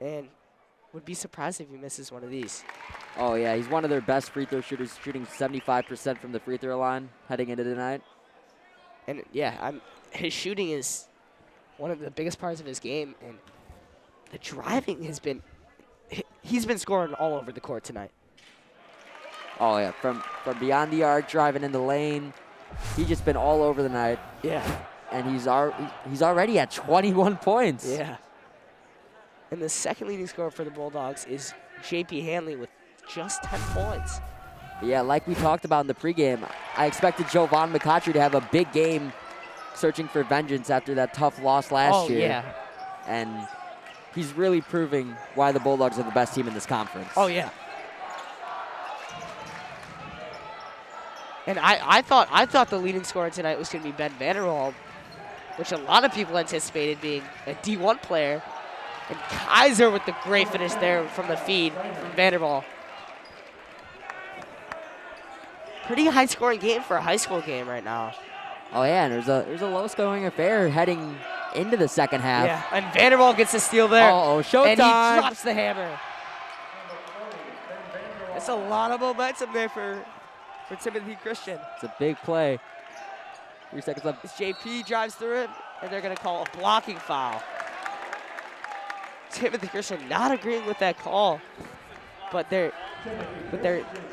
and would be surprised if he misses one of these. Oh, yeah, he's one of their best free throw shooters, shooting 75% from the free throw line heading into tonight. And, yeah, his shooting is one of the biggest parts of his game, and the driving has been – he's been scoring all over the court tonight. Oh, yeah, from beyond the arc, driving in the lane. He's just been all over the night. Yeah. and he's already at 21 points. Yeah. And the second leading scorer for the Bulldogs is JP Hanley with just 10 points. Yeah, like we talked about in the pregame, I expected Jovan McCautry to have a big game searching for vengeance after that tough loss last year. Yeah. And he's really proving why the Bulldogs are the best team in this conference. Oh, yeah. And I thought the leading scorer tonight was going to be Ben Vanderwall, which a lot of people anticipated being a D1 player. And Kaiser with the great finish there from the feed from Vanderwall. Pretty high-scoring game for a high school game right now. Oh yeah, and there's a low-scoring affair heading into the second half. Yeah, and Vanderwall gets a steal there. Uh-oh, showtime. And he drops the hammer. It's a lot of momentum there for Timothy Christian. It's a big play. 3 seconds left. As JP drives through it, and they're going to call a blocking foul. Timothy Christian not agreeing with that call, but they're.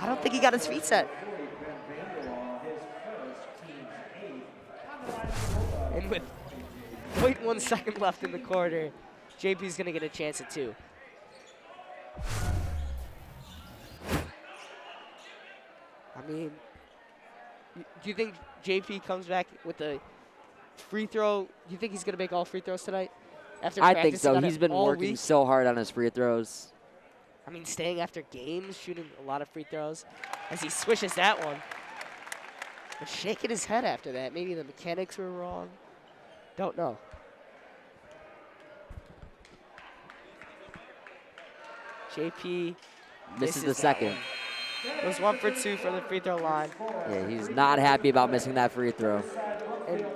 I don't think he got his feet set. And with 0.1 second left in the quarter, JP's going to get a chance at 2. I mean, do you think JP comes back with a free throw? Do you think he's going to make all free throws tonight? After I think so. practicing on He's it been all working week? so hard on his free throws. I mean, staying after games, shooting a lot of free throws as he swishes that one. But shaking his head after that. Maybe the mechanics were wrong. Don't know. JP Misses the that second. one. It was 1 for 2 from the free throw line. Yeah, he's not happy about missing that free throw. And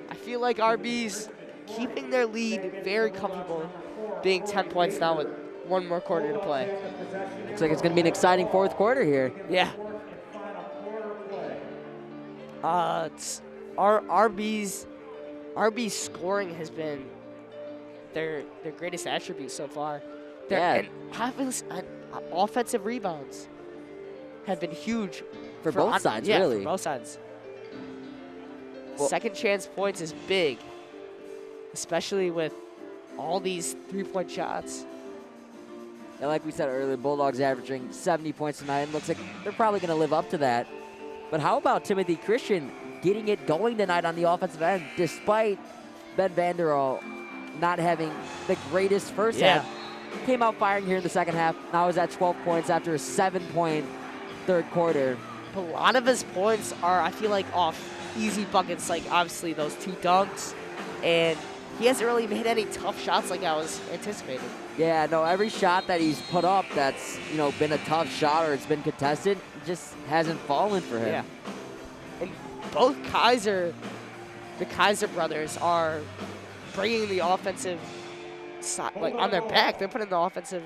I feel like RB's keeping their lead very comfortable, being 10 points now with 1 more quarter to play. Looks like it's going to be an exciting fourth quarter here. Yeah. It's RB's scoring has been their greatest attribute so far. Yeah. And offensive rebounds have been huge For both sides, yeah, really. for both sides. Well- Second chance points is big, especially with all these three-point shots. And like we said earlier, Bulldogs averaging 70 points tonight, and looks like they're probably going to live up to that. But how about Timothy Christian getting it going tonight on the offensive end, despite Ben Vanderwall not having the greatest first half? Came out firing here in the second half. Now is at 12 points after a 7-point third quarter. A lot of his points are, I feel like, off easy buckets, like obviously those 2 dunks, and he hasn't really made any tough shots like I was anticipating. Yeah, no, every shot that he's put up that's, been a tough shot or it's been contested, just hasn't fallen for him. Yeah. And both the Kaiser brothers are bringing the offensive side, like on their back. They're putting the offensive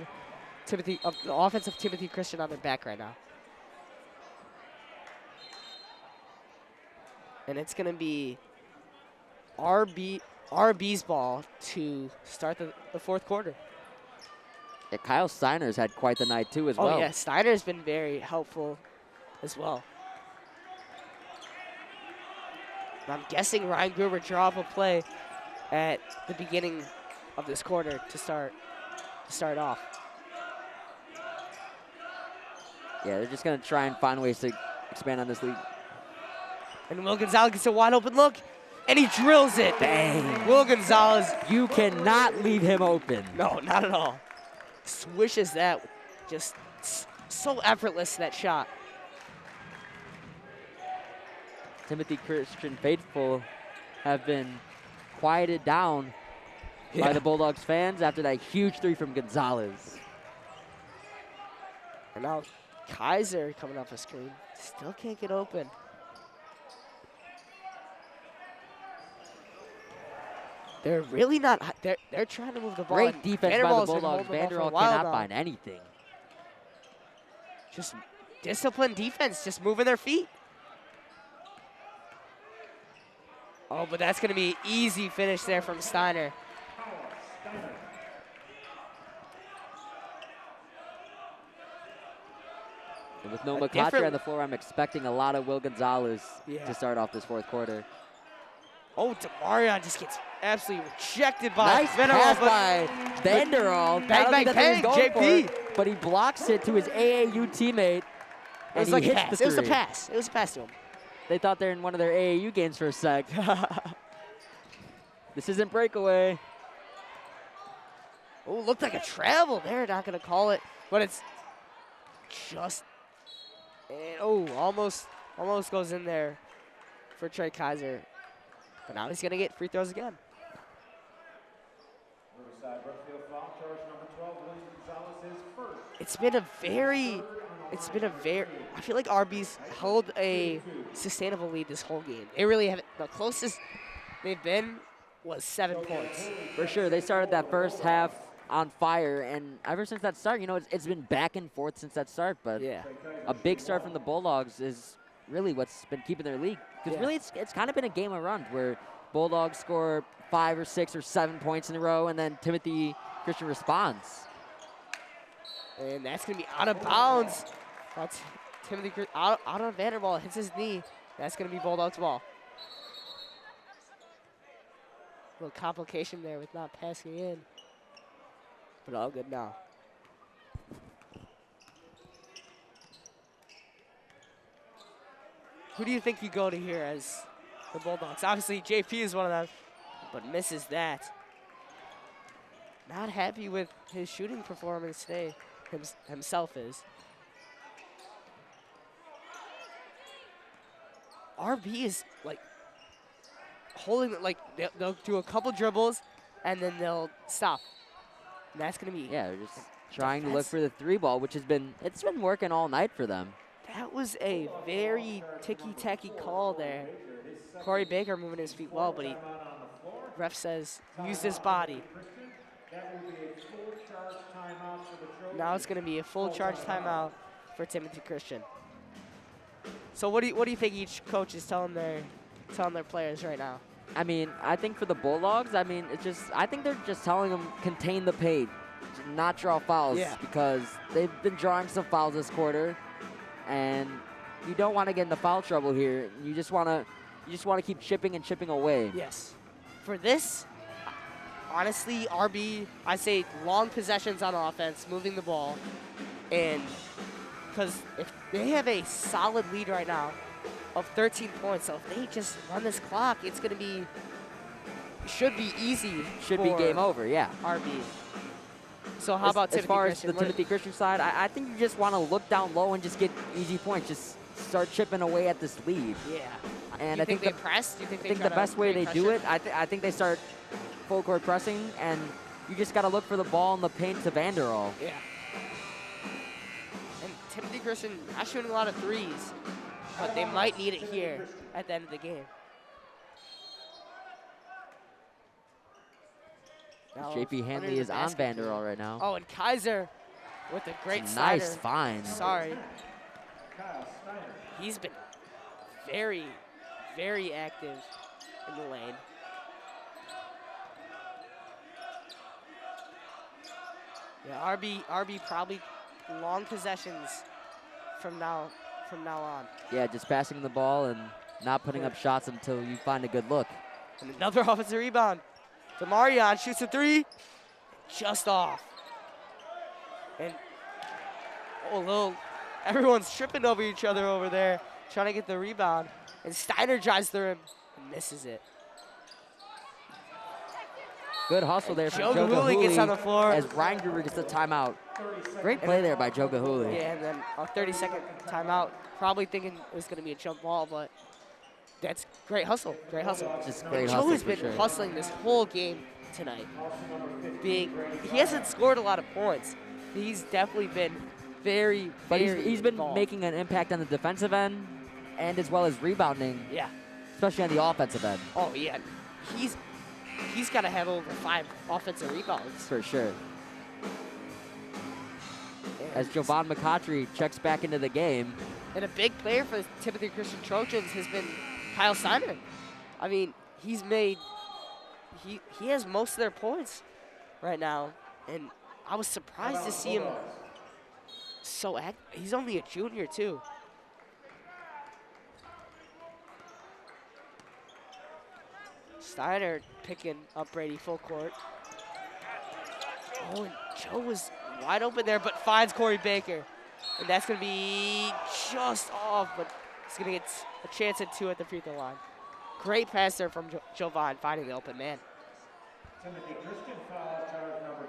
Timothy Christian on their back right now. And it's going to be RB's ball to start the fourth quarter. Yeah, Kyle Steiner's had quite the night too as well. Oh yeah, Steiner's been very helpful as well. And I'm guessing Ryan Gruber draw up a play at the beginning of this quarter to start off. Yeah, they're just going to try and find ways to expand on this lead. And Will Gonzalez gets a wide open look, and he drills it. Bang. Will Gonzalez. You cannot leave him open. No, not at all. Swishes that. Just so effortless, that shot. Timothy Christian faithful have been quieted down by the Bulldogs fans after that huge 3 from Gonzalez. And now Kaiser coming off the screen. Still can't get open. They're really not. They're trying to move the ball. Great and defense by the Vanderwall's been Bulldogs. holding the ball for a Vanderwall while cannot now. find anything. Just disciplined defense, just moving their feet. Oh, but that's going to be an easy finish there from Steiner. And with no A McCautry different- on the floor, I'm expecting a lot of Will Gonzalez Yeah. to start off this fourth quarter. Oh, Demarion just gets absolutely rejected by Nice Vanderwall, pass but by Vanderwall. Bang, bang, bang, JP. But he blocks it to his AAU teammate. It And was he like a hits pass. the It was a three. pass. It was a pass to him. They thought they're in one of their AAU games for a sec. This isn't breakaway. Oh, looked like a travel. They're not going to call it, but it's just. And almost goes in there for Trey Kaiser. But now he's going to get free throws again. Riverside Brookfield foul, charge number 12, William Gonzalez, his first. It's been a very, I feel like RB's held a sustainable lead this whole game. They really haven't, the closest they've been was 7 points. For sure, they started that first half on fire, and ever since that start, you know, it's been back and forth since that start, but Yeah. a big start from the Bulldogs is really what's been keeping their league. Because Yeah. really, it's kind of been a game of runs where Bulldogs score 5 or 6 or 7 points in a row, and then Timothy Christian responds. And that's going to be out of bounds. That's Timothy out on Vanderwall, hits his knee. That's going to be Bulldogs ball. A little complication there with not passing in. But all good now. Who do you think you go to here as the Bulldogs? Obviously, JP is one of them, but misses that. Not happy with his shooting performance today. Himself is. RB is like holding, like they'll do a couple dribbles and then they'll stop. And that's gonna be. Yeah, they're just trying to look for the 3 ball, which it's been working all night for them. That was a very ticky-tacky call there. Corey Baker moving his feet well, but ref says use his body. That will be a full charge timeout for the Trojans. Now it's going to be a full charge timeout for Timothy Christian. So what do you think each coach is telling their players right now? I mean, I think for the Bulldogs, I mean, I think they're just telling them contain the paint, not draw fouls, Yeah. because they've been drawing some fouls this quarter, and you don't want to get into foul trouble here. You just want to keep chipping and chipping away. Yes. For this, honestly, RB, I say long possessions on offense, moving the ball, and because if they have a solid lead right now of 13 points, so if they just run this clock, it's going to be, should be easy. Should be game over, yeah. RB. So how about as far as Timothy the Timothy Christian side, I think you just want to look down low and just get easy points. Just start chipping away at this lead. Yeah. And you I think they press? Do you think I they think try the to best way they create do pressure? it, I think they start full court pressing, and you just got to look for the ball in the paint to Vanderall. Yeah. And Timothy Christian not shooting a lot of threes, but they might need it here at the end of the game. Now, JP under Hanley the is on basket. Vanderall right now. Oh, and Kaiser with a great Nice slider. find. Sorry. He's been very, very active in the lane. Yeah, RB probably long possessions from now on. Yeah, just passing the ball and not putting up shots until you find a good look. And another offensive rebound. Demarion shoots a 3, just off. And everyone's tripping over each other over there, trying to get the rebound. And Steiner drives through him and misses it. Good hustle there from Joe Joe Gahuli gets on the floor. as Ryan Gruber gets the timeout. Great play there by Joe Gahuli. Yeah, and then a 30-second timeout. Probably thinking it was going to be a jump ball, but that's great hustle. Great hustle. Just great Joe hustle has for been sure. hustling this whole game tonight. He hasn't scored a lot of points. He's definitely been very, But very he's been involved. making an impact on the defensive end and as well as rebounding, Yeah. especially on the offensive end, Oh, yeah. He's got to have over 5 offensive rebounds. for sure. And As Jovan McCautry checks back into the game. And a big player for the Timothy Christian Trojans has been Kyle Steiner. I mean, he has most of their points right now, and I was surprised to see him so active. He's only a junior too. Steiner picking up Brady full court. Oh, and Joe was wide open there, but finds Corey Baker. And that's going to be just off, but he's going to get a chance at 2 at the free throw line. Great pass there from Jovan, finding the open man. Timothy Christian foul charge number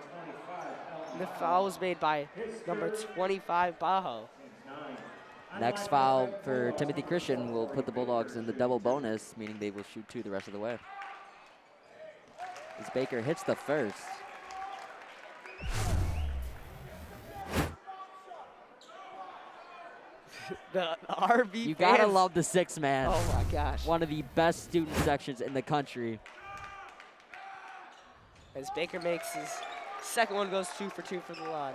25. And the foul was made by number 25, Bajo. Next foul for Timothy Christian will put the Bulldogs in the double bonus, meaning they will shoot 2 the rest of the way. As Baker hits the first. The RB You fans. gotta love the 6-man. Oh my gosh. One of the best student sections in the country. As Baker makes his second one, goes 2 for 2 for the line.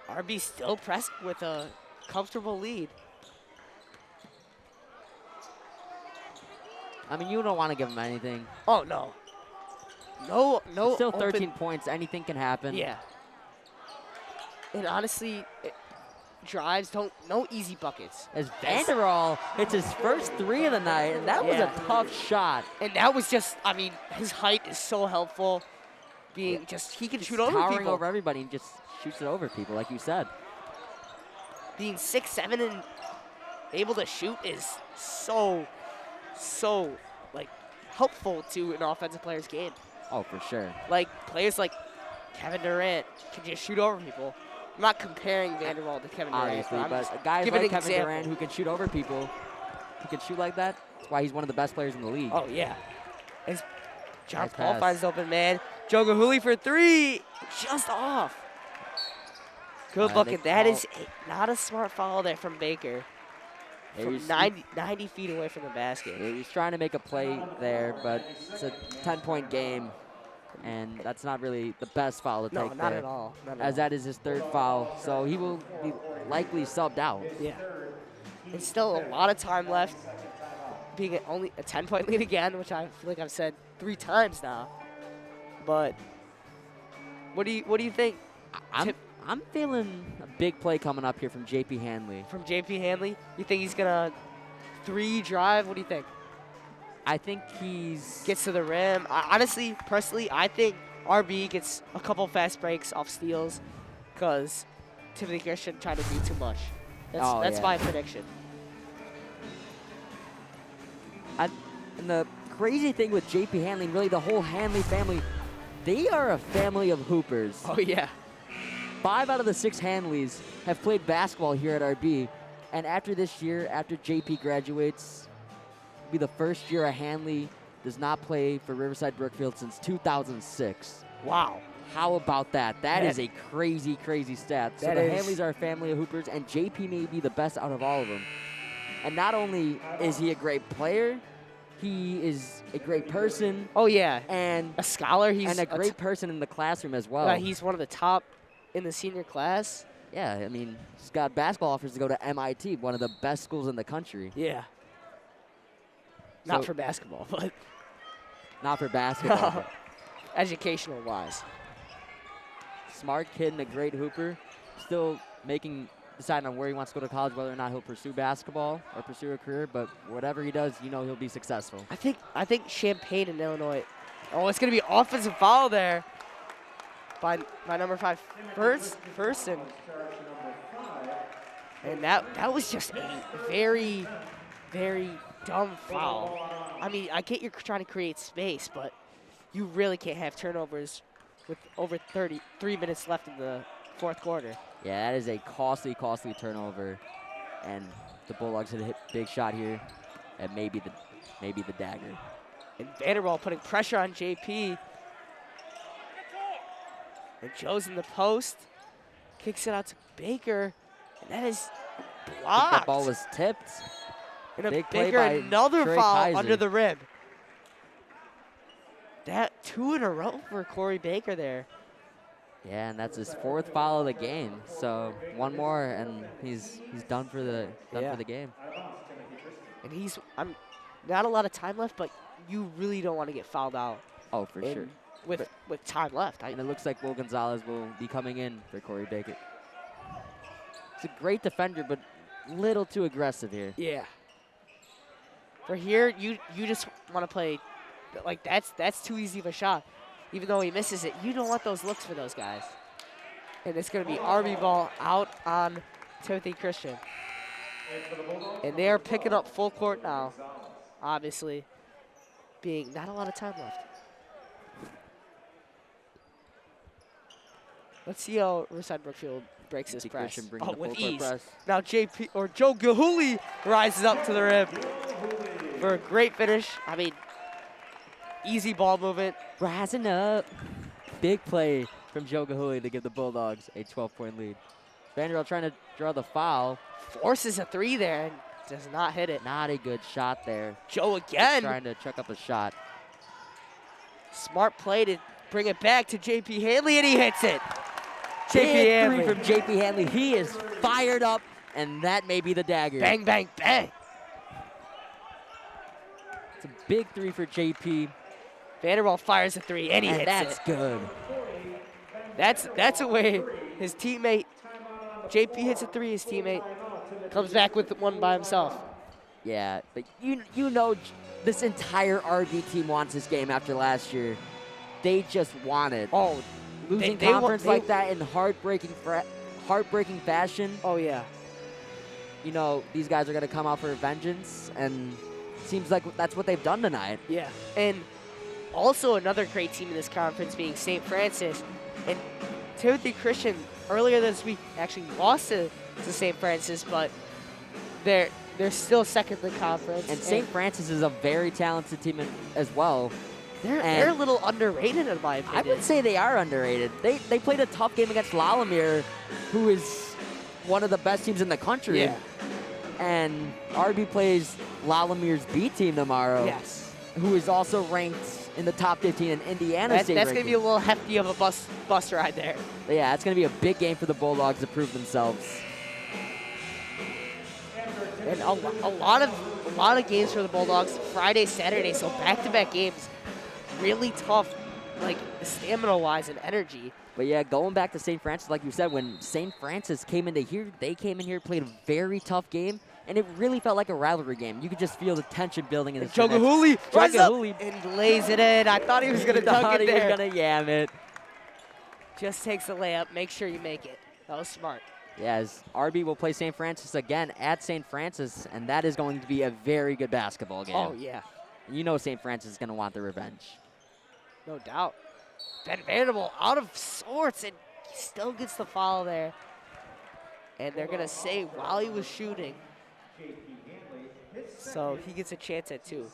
RB still pressing with a comfortable lead. I mean, you don't want to give him anything. Oh no. No, no. Still open- 13 points. Anything can happen. Yeah. And honestly, drives no easy buckets. As Vanderall hits his first 3 of the night, and that was Yeah. a tough shot. And that was just, I mean, his height is so helpful. Being just, he can shoot over Towering people. over everybody and just shoots it over people, like you said. Being 6'7" and able to shoot is so like helpful to an offensive player's game. Oh, for sure. Like players like Kevin Durant can just shoot over people. I'm not comparing Vanderwall to Kevin Durant. Obviously, I'm but just guys giving like an Kevin example. Durant who can shoot over people, who can shoot like that, that's why he's one of the best players in the league. Oh yeah. As John Nice Paul pass. finds the open man. Joe Gahuli for 3, just off. Good They looking. That call- is not a smart foul there from Baker. He From was- 90 feet away from the basket. He was trying to make a play there, but it's a 10-point game, and that's not really the best foul to No, take not there. at all. Not at As all. that is his 3rd foul, so he will be likely subbed out. Yeah. And still a lot of time left. Being only a 10-point lead again, which I feel like I've said 3 times now. But what do you think I'm feeling a big play coming up here from JP Hanley. from JP Hanley? You think he's gonna 3 drive? What do you think? I think he's Gets to the rim. Honestly, personally, I think RB gets a couple fast breaks off steals because Timothy Christian tried to do too much. That's yeah. my prediction. And the crazy thing with JP Hanley, and really the whole Hanley family, they are a family of hoopers. Oh yeah. 5 out of the 6 Hanleys have played basketball here at RB. And after this year, after JP graduates, it'll be the first year a Hanley does not play for Riverside Brookfield since 2006. Wow. How about that? That That- is a crazy, crazy stat. So That the is- Hanleys are a family of hoopers, and JP may be the best out of all of them. And not only is he a great player, he is a great person Oh yeah. and A scholar. He's a great person in the classroom as well. He's one of the top in the senior class. Yeah, I mean, he's got basketball offers to go to MIT, one of the best schools in the country. Yeah. Not So- for basketball, but Not for basketball. educational wise. Smart kid and a great hooper. Still deciding on where he wants to go to college, whether or not he'll pursue basketball or pursue a career, but whatever he does, he'll be successful. I think Champaign in Illinois. Oh, it's gonna be offensive foul there by number 5, first and that was just a very, very dumb foul. I mean, I get you're trying to create space, but you really can't have turnovers with over 33 minutes left in the 4th quarter. Yeah, that is a costly, costly turnover, and the Bulldogs hit a big shot here, and maybe the dagger. And Vanderwall putting pressure on JP. And Joe's in the post. Kicks it out to Baker. And that is I think blocked. that ball was tipped. And a big play Baker, by another Trey foul Kaiser. under the rim. That 2 in a row for Corey Baker there. Yeah, and that's his 4th foul of the game. So one more, and he's done for the game. And I'm not a lot of time left, but you really don't want to get fouled out Oh, for sure. with time left. And it looks like Will Gonzalez will be coming in for Corey Baker. He's a great defender, but little too aggressive here. Yeah. For here, you just want to play, like that's too easy of a shot. Even though he misses it, you don't want those looks for those guys. And it's going to be RB ball out on Timothy Christian. And they are picking up full court now, obviously, being not a lot of time left. Let's see how Riverside Brookfield breaks this press. Oh, with ease. Now JP or Joe Gahuli rises up to the rim for a great finish. I mean, easy ball movement. Rising up. Big play from Joe Gahuli to give the Bulldogs a 12-point lead. Vanderbilt trying to draw the foul. Forces a three there and does not hit it. Not a good shot there. Joe again. Trying to chuck up a shot. Smart play to bring it back to JP Hanley, and he hits it. JP Hanley. Three from JP Hanley. He is fired up, and that may be the dagger. Bang, bang, bang. It's a big three for JP. Vanderbilt fires a three, and he hits it. That's good. That's a way his teammate, JP hits a three, his teammate comes back with one by himself. Yeah, but you know this entire RB team wants this game after last year. They just want it. Oh, losing conference like that in heartbreaking fashion. Oh, yeah. You know, these guys are going to come out for vengeance, and it seems like that's what they've done tonight. Yeah, and also another great team in this conference being St. Francis. And Timothy Christian earlier this week actually lost to St. Francis, but they're still second in the conference. And St. Francis is a very talented team as well. They're a little underrated in my opinion. I would say they are underrated. They played a tough game against Lalomere, who is one of the best teams in the country. Yeah. And RB plays Lalomere's B team tomorrow. Yes. Who is also ranked in the top 15 in Indiana State. That's going to be a little hefty of a bus ride there. But yeah, it's going to be a big game for the Bulldogs to prove themselves. And a lot of games for the Bulldogs Friday, Saturday, so back-to-back games. Really tough, like stamina-wise and energy. But yeah, going back to St. Francis, like you said, when St. Francis came into here, they came in here, played a very tough game, and it really felt like a rivalry game. You could just feel the tension building in the Joe Gahuli runs up and lays it in. I thought he was going to dunk it there. He was going to yam it. Just takes the layup. Make sure you make it. That was smart. Yes, RB will play St. Francis again at St. Francis, and that is going to be a very good basketball game. Oh, yeah. You know St. Francis is going to want the revenge. No doubt. Ben Vanderbilt out of sorts, and he still gets the foul there. And they're going to say while he was shooting. So he gets a chance at two.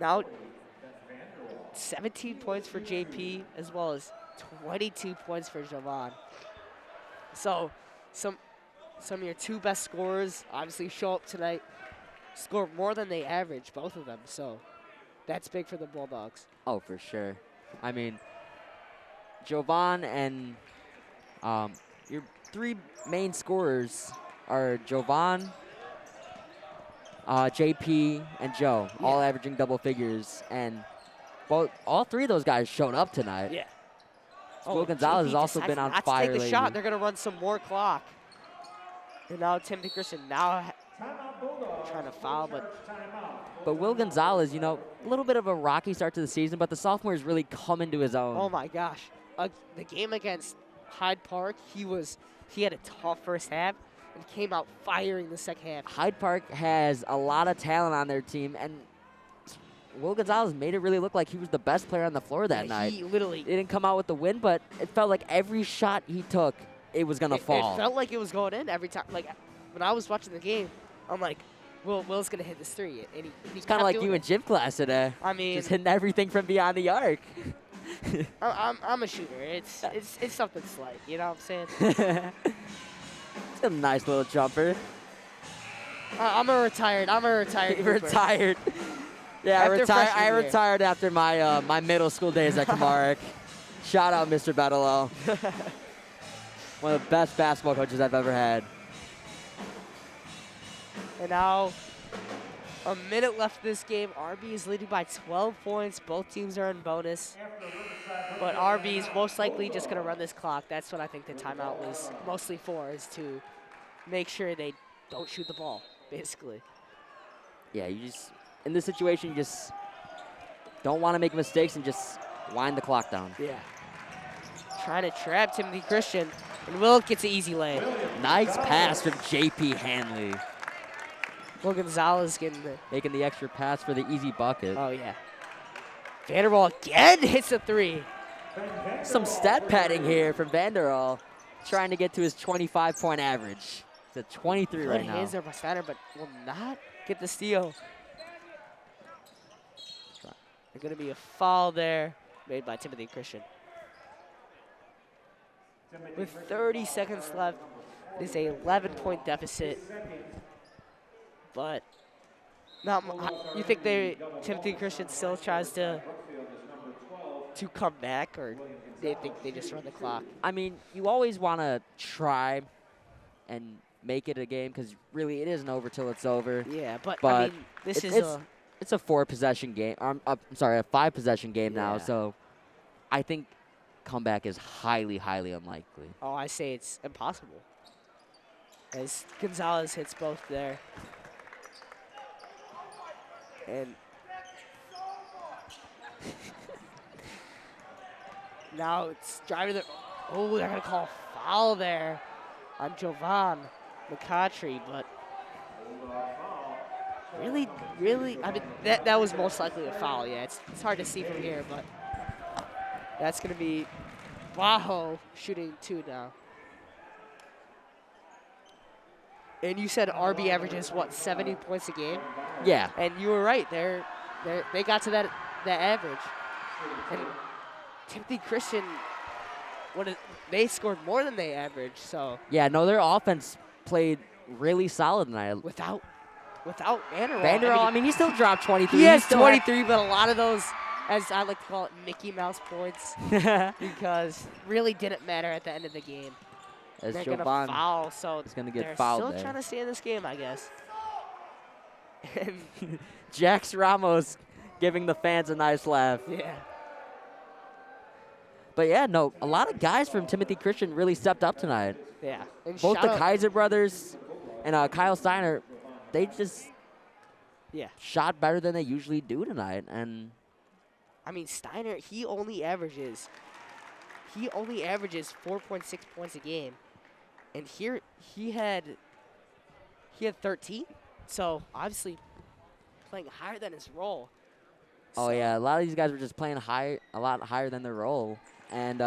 Now, 17 points for JP, as well as 22 points for Javon. So some of your two best scorers obviously show up tonight. Score more than they average, both of them. So that's big for the Bulldogs. Oh, for sure. I mean, Jovan and your three main scorers are Jovan, JP, and Joe, all averaging double figures. And all three of those guys showed up tonight. Yeah. Will Gonzalez has also been on fire lately. lately. Shot. They're going to run some more clock. And now Timothy Christian trying to foul, but Will Gonzalez, you know, a little bit of a rocky start to the season, but the sophomore has really come into his own. Oh my gosh. The game against Hyde Park, he had a tough first half and came out firing the second half. Hyde Park has a lot of talent on their team, and Will Gonzalez made it really look like he was the best player on the floor that night. He literally didn't come out with the win, but it felt like every shot he took, it was going to fall. It felt like it was going in every time. Like, when I was watching the game, I'm like, Will's going to hit this three. And he's kind of like you in gym class today. I mean, just hitting everything from beyond the arc. I'm a shooter. It's something slight. You know what I'm saying? It's a nice little jumper. I'm a retired You're retired. Yeah, I retired after my my middle school days at Kamarick. Shout out Mr. Bettelo. One of the best basketball coaches I've ever had. And now, a minute left this game. RB is leading by 12 points. Both teams are in bonus. But RB is most likely just going to run this clock. That's what I think the timeout was mostly for, is to make sure they don't shoot the ball, basically. Yeah, you just, in this situation, you just don't want to make mistakes and just wind the clock down. Yeah. Trying to trap Timothy Christian, and Will gets an easy lane. Nice pass from J.P. Hanley. Will Gonzalez making the extra pass for the easy bucket. Oh, yeah. Vanderwall again hits a 3. Some stat padding here from Vanderwall, trying to get to his 25-point average. It's at 23 right now. Hands there by Steiner, but will not get the steal. There's going to be a foul there made by Timothy Christian. With 30 seconds left, it is a 11-point deficit. But not. You think Timothy Christian still tries to come back, or they think they just run the clock? I mean, you always want to try and make it a game because really it isn't over till it's over. Yeah, but I but mean, it's a 4-possession game. I'm sorry, a 5-possession game now. So I think comeback is highly, highly unlikely. Oh, I say it's impossible. As Gonzalez hits both there. And now it's driving the. Oh, they're going to call a foul there on Jovan McCautry, but really, I mean, that was most likely a foul. Yeah, it's hard to see from here, but that's going to be Bajo shooting 2 now. And you said RB averages, what, 70 points a game? Yeah. And you were right. They got to that average. And Timothy Christian, they scored more than they averaged. So yeah, no, their offense played really solid tonight. Without Vanderwall. Vanderwall, I mean, he still dropped 23. He has 23, but a lot of those, as I like to call it, Mickey Mouse points, because really didn't matter at the end of the game. As they're going to Jovan foul, so is going to get they're fouled still there. trying to stay in this game, I guess. Jax Ramos giving the fans a nice laugh. Yeah. But yeah, no, a lot of guys from Timothy Christian really stepped up tonight. Yeah. And both the Kaiser brothers and Kyle Steiner, they just shot better than they usually do tonight. And I mean, Steiner, he only averages 4.6 points a game. And here he had 13. So obviously playing higher than his role. Oh yeah, a lot of these guys were just playing a lot higher than their role. And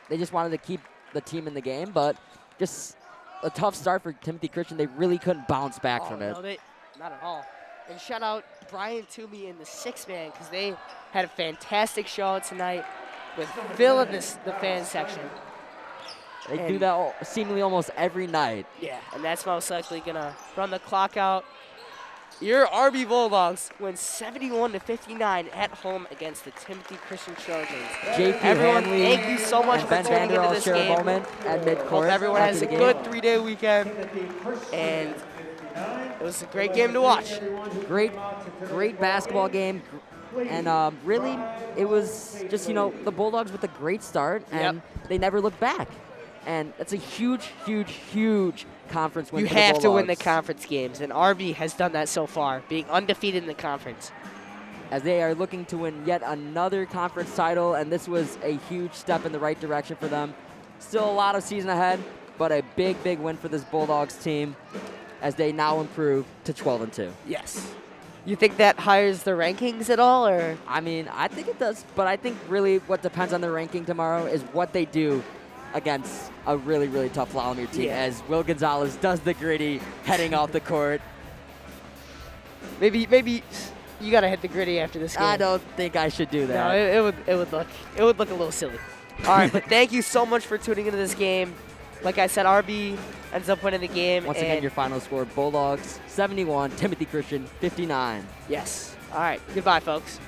they just wanted to keep the team in the game, but just a tough start for Timothy Christian. They really couldn't bounce back from it. No, not at all. And shout out Brian Toomey and the 6-man, because they had a fantastic show tonight with Phil in the fan section. They do that seemingly almost every night. Yeah, and that's most likely going to run the clock out. Your RB Bulldogs win 71-59 at home against the Timothy Christian Trojans. Everyone, thank you so much for tuning into this game. Moment at midcourt. Hope everyone has a good 3-day weekend. And it was a great game to watch. Great basketball game. And really, it was just, the Bulldogs with a great start, and they never looked back. And it's a huge, huge, huge conference win. You have to win the conference games, and RB has done that so far, being undefeated in the conference. As they are looking to win yet another conference title, and this was a huge step in the right direction for them. Still a lot of season ahead, but a big, big win for this Bulldogs team as they now improve to 12-2. Yes. You think that hires the rankings at all, or? I mean, I think it does, but I think really what depends on the ranking tomorrow is what they do against a really, really tough Latimer team, as Will Gonzalez does the gritty heading off the court. Maybe you gotta hit the gritty after this game. I don't think I should do that. No, it would look a little silly. All right, but thank you so much for tuning into this game. Like I said, RB ends up winning the game. Once again, your final score: Bulldogs 71, Timothy Christian 59. Yes. All right. Goodbye, folks.